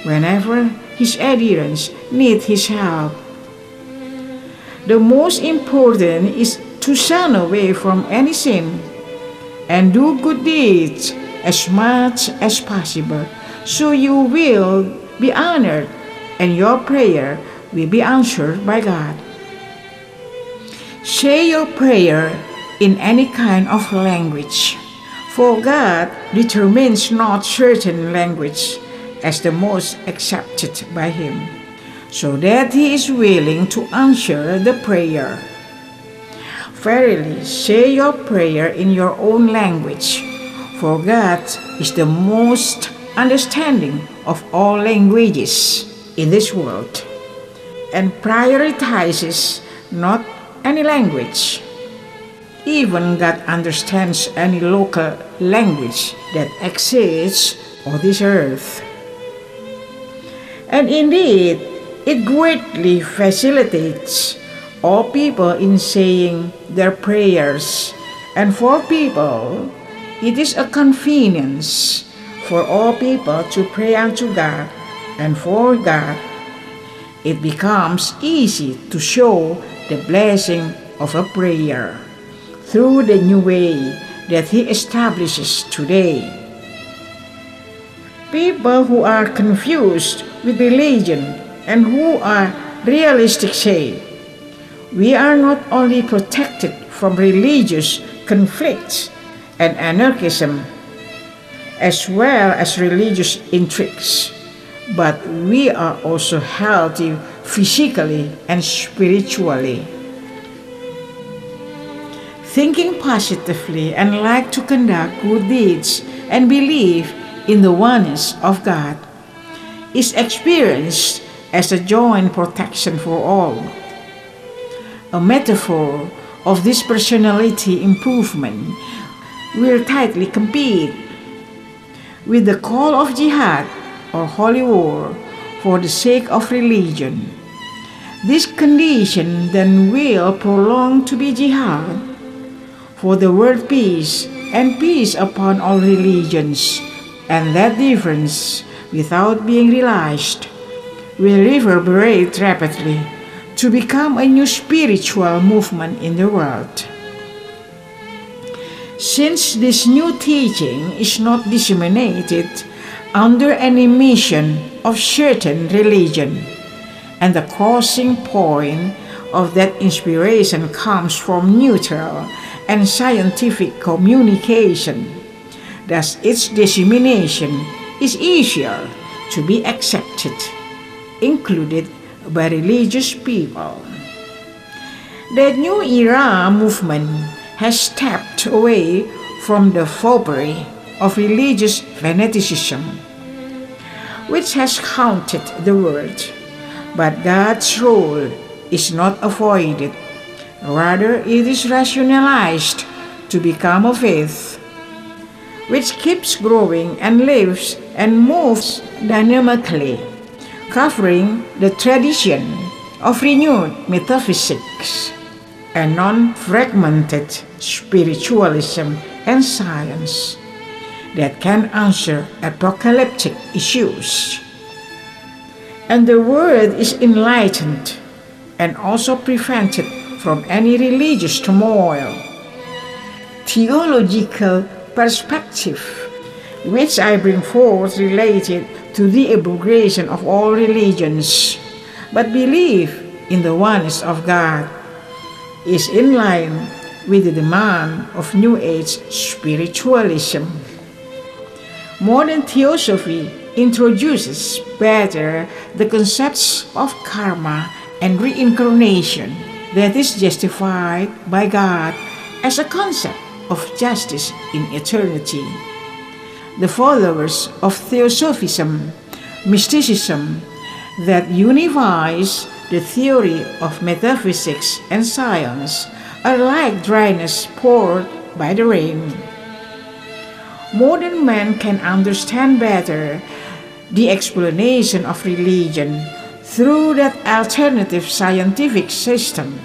whenever his adherents need his help. The most important is to shun away from any sin and do good deeds as much as possible, so you will be honored and your prayer will be answered by God. Say your prayer in any kind of language, for God determines not certain language as the most accepted by Him, so that He is willing to answer the prayer. Verily, say your prayer in your own language, for God is the most understanding of all languages in this world, and prioritizes not any language. Even God understands any local language that exists on this earth. And indeed, it greatly facilitates all people in saying their prayers, and for people, it is a convenience for all people to pray unto God, and for God, it becomes easy to show the blessing of a prayer through the new way that He establishes today. People who are confused with religion and who are realistic say, we are not only protected from religious conflicts and anarchism, as well as religious intrigues, but we are also healthy physically and spiritually. Thinking positively and like to conduct good deeds and believe in the oneness of God is experienced as a joint protection for all. A metaphor of this personality improvement will tightly compete with the call of jihad or holy war for the sake of religion. This condition then will prolong to be jihad for the world peace and peace upon all religions, and that difference, without being realized, will reverberate rapidly to become a new spiritual movement in the world. Since this new teaching is not disseminated under any mission of certain religion, and the crossing point of that inspiration comes from neutral and scientific communication, thus its dissemination is easier to be accepted, included by religious people. The New Era movement has stepped away from the foppery of religious fanaticism, which has haunted the world, but God's role is not avoided. Rather, it is rationalized to become a faith, which keeps growing and lives and moves dynamically, covering the tradition of renewed metaphysics and non-fragmented spiritualism and science that can answer apocalyptic issues. And the world is enlightened and also prevented from any religious turmoil. Theological perspective which I bring forth related to the abrogation of all religions, but belief in the oneness of God, is in line with the demand of New Age spiritualism. Modern theosophy introduces better the concepts of karma and reincarnation that is justified by God as a concept of justice in eternity. The followers of Theosophism, mysticism that unifies the theory of metaphysics and science, are like dryness poured by the rain. Modern man can understand better the explanation of religion through that alternative scientific system.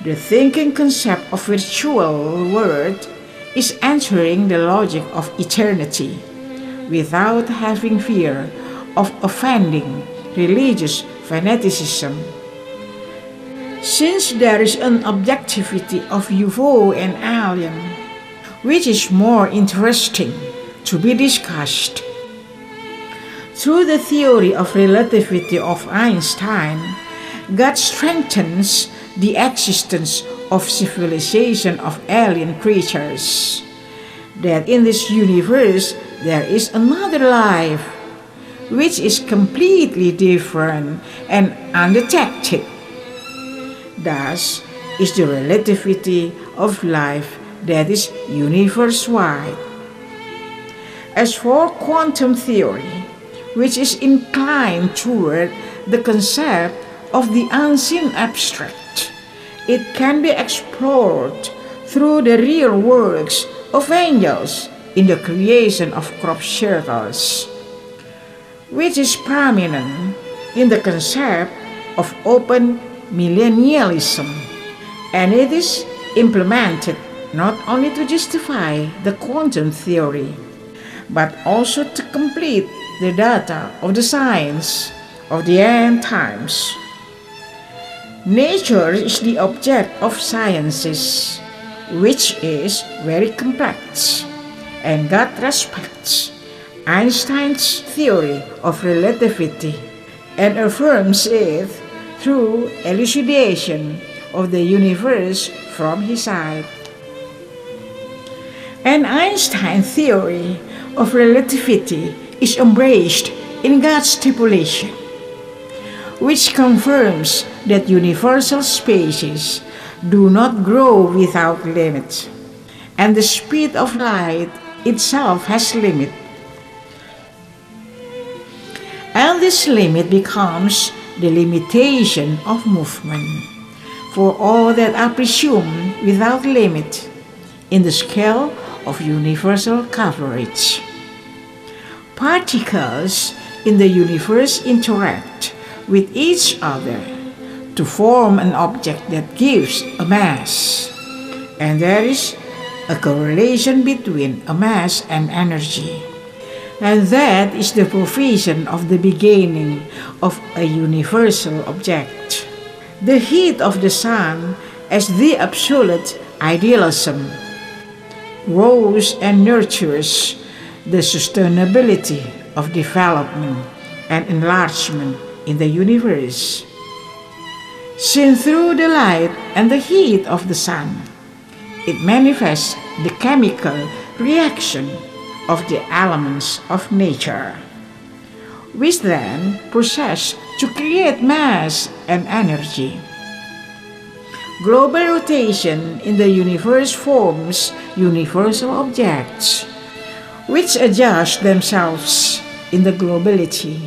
The thinking concept of virtual world is entering the logic of eternity without having fear of offending religious fanaticism. Since there is an objectivity of UFO and alien, which is more interesting to be discussed. Through the theory of relativity of Einstein, God strengthens the existence of civilization of alien creatures, that in this universe there is another life, which is completely different and undetected. Thus is the relativity of life that is universe-wide. As for quantum theory, which is inclined toward the concept of the unseen abstract, it can be explored through the real works of angels in the creation of crop circles, which is prominent in the concept of open millennialism, and it is implemented not only to justify the quantum theory, but also to complete the data of the science of the end times. Nature is the object of sciences, which is very complex, and God respects Einstein's theory of relativity and affirms it through elucidation of the universe from his side. An Einstein theory of relativity is embraced in God's stipulation, which confirms that universal spaces do not grow without limit, and the speed of light itself has limit. And this limit becomes the limitation of movement for all that are presumed without limit in the scale of universal coverage. Particles in the universe interact with each other to form an object that gives a mass, and there is a correlation between a mass and energy. And that is the provision of the beginning of a universal object. The heat of the sun as the absolute idealism grows and nurtures the sustainability of development and enlargement in the universe. Seen through the light and the heat of the sun, it manifests the chemical reaction of the elements of nature, which then process to create mass and energy. Global rotation in the universe forms universal objects, which adjust themselves in the globality.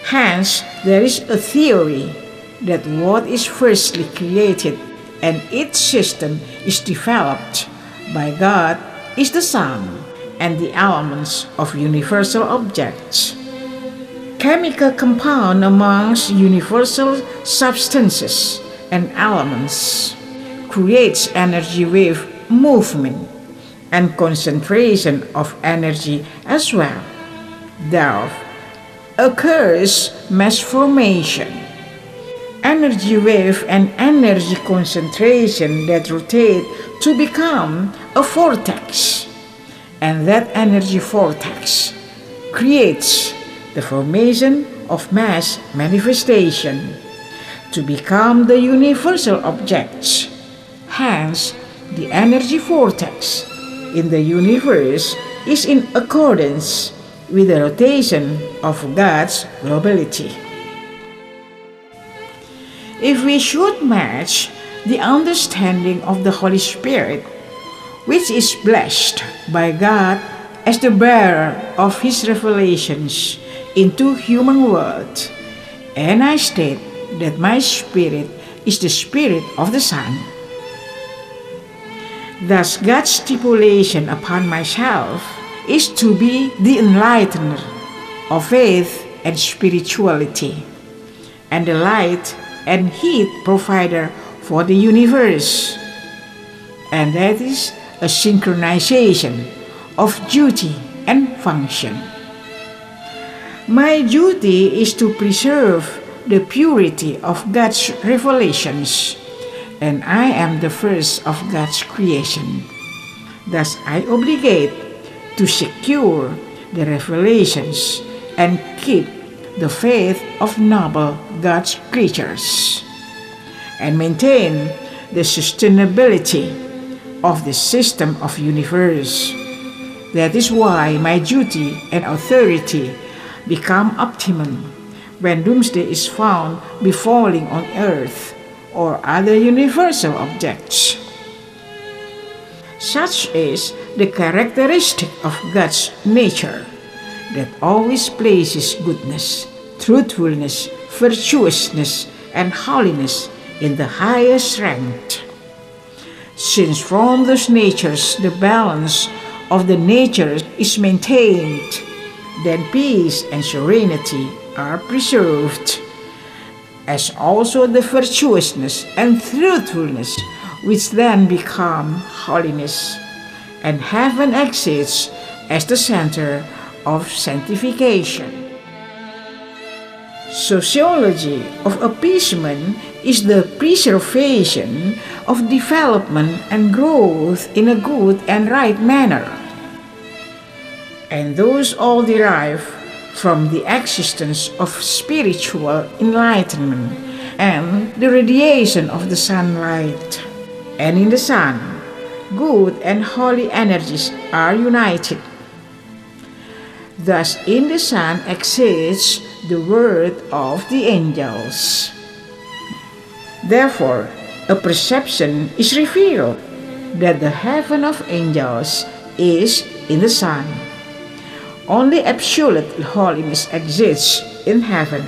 Hence, there is a theory that what is firstly created and its system is developed by God is the sun and the elements of universal objects. Chemical compound amongst universal substances and elements creates energy wave movement and concentration of energy as well. Thus occurs mass formation, energy wave and energy concentration that rotate to become a vortex, and that energy vortex creates the formation of mass manifestation to become the universal objects. Hence, the energy vortex in the universe is in accordance with the rotation of God's globality. If we should match the understanding of the Holy Spirit, which is blessed by God as the bearer of His revelations into human world, and I state that my spirit is the spirit of the Son. Thus, God's stipulation upon myself is to be the enlightener of faith and spirituality, and the light and heat provider for the universe. And that is a synchronization of duty and function. My duty is to preserve the purity of God's revelations, and I am the first of God's creation. Thus, I obligate to secure the revelations and keep the faith of noble God's creatures, and maintain the sustainability of the system of universe. That is why my duty and authority become optimum when doomsday is found befalling on earth or other universal objects. Such is the characteristic of God's nature, that always places goodness, truthfulness, virtuousness, and holiness in the highest rank. Since from those natures the balance of the nature is maintained, then peace and serenity are preserved, as also the virtuousness and truthfulness, which then become holiness, and heaven exists as the center of sanctification. Sociology of appeasement is the preservation of development and growth in a good and right manner, and those all derive from the existence of spiritual enlightenment and the radiation of the sunlight. And in the sun, good and holy energies are united. Thus, in the sun exists the word of the angels. Therefore, a perception is revealed that the heaven of angels is in the sun. Only absolute holiness exists in heaven.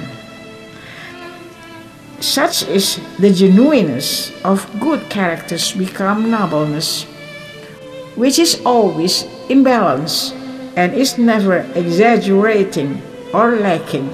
Such is the genuineness of good characters become nobleness, which is always in balance and is never exaggerating or lacking.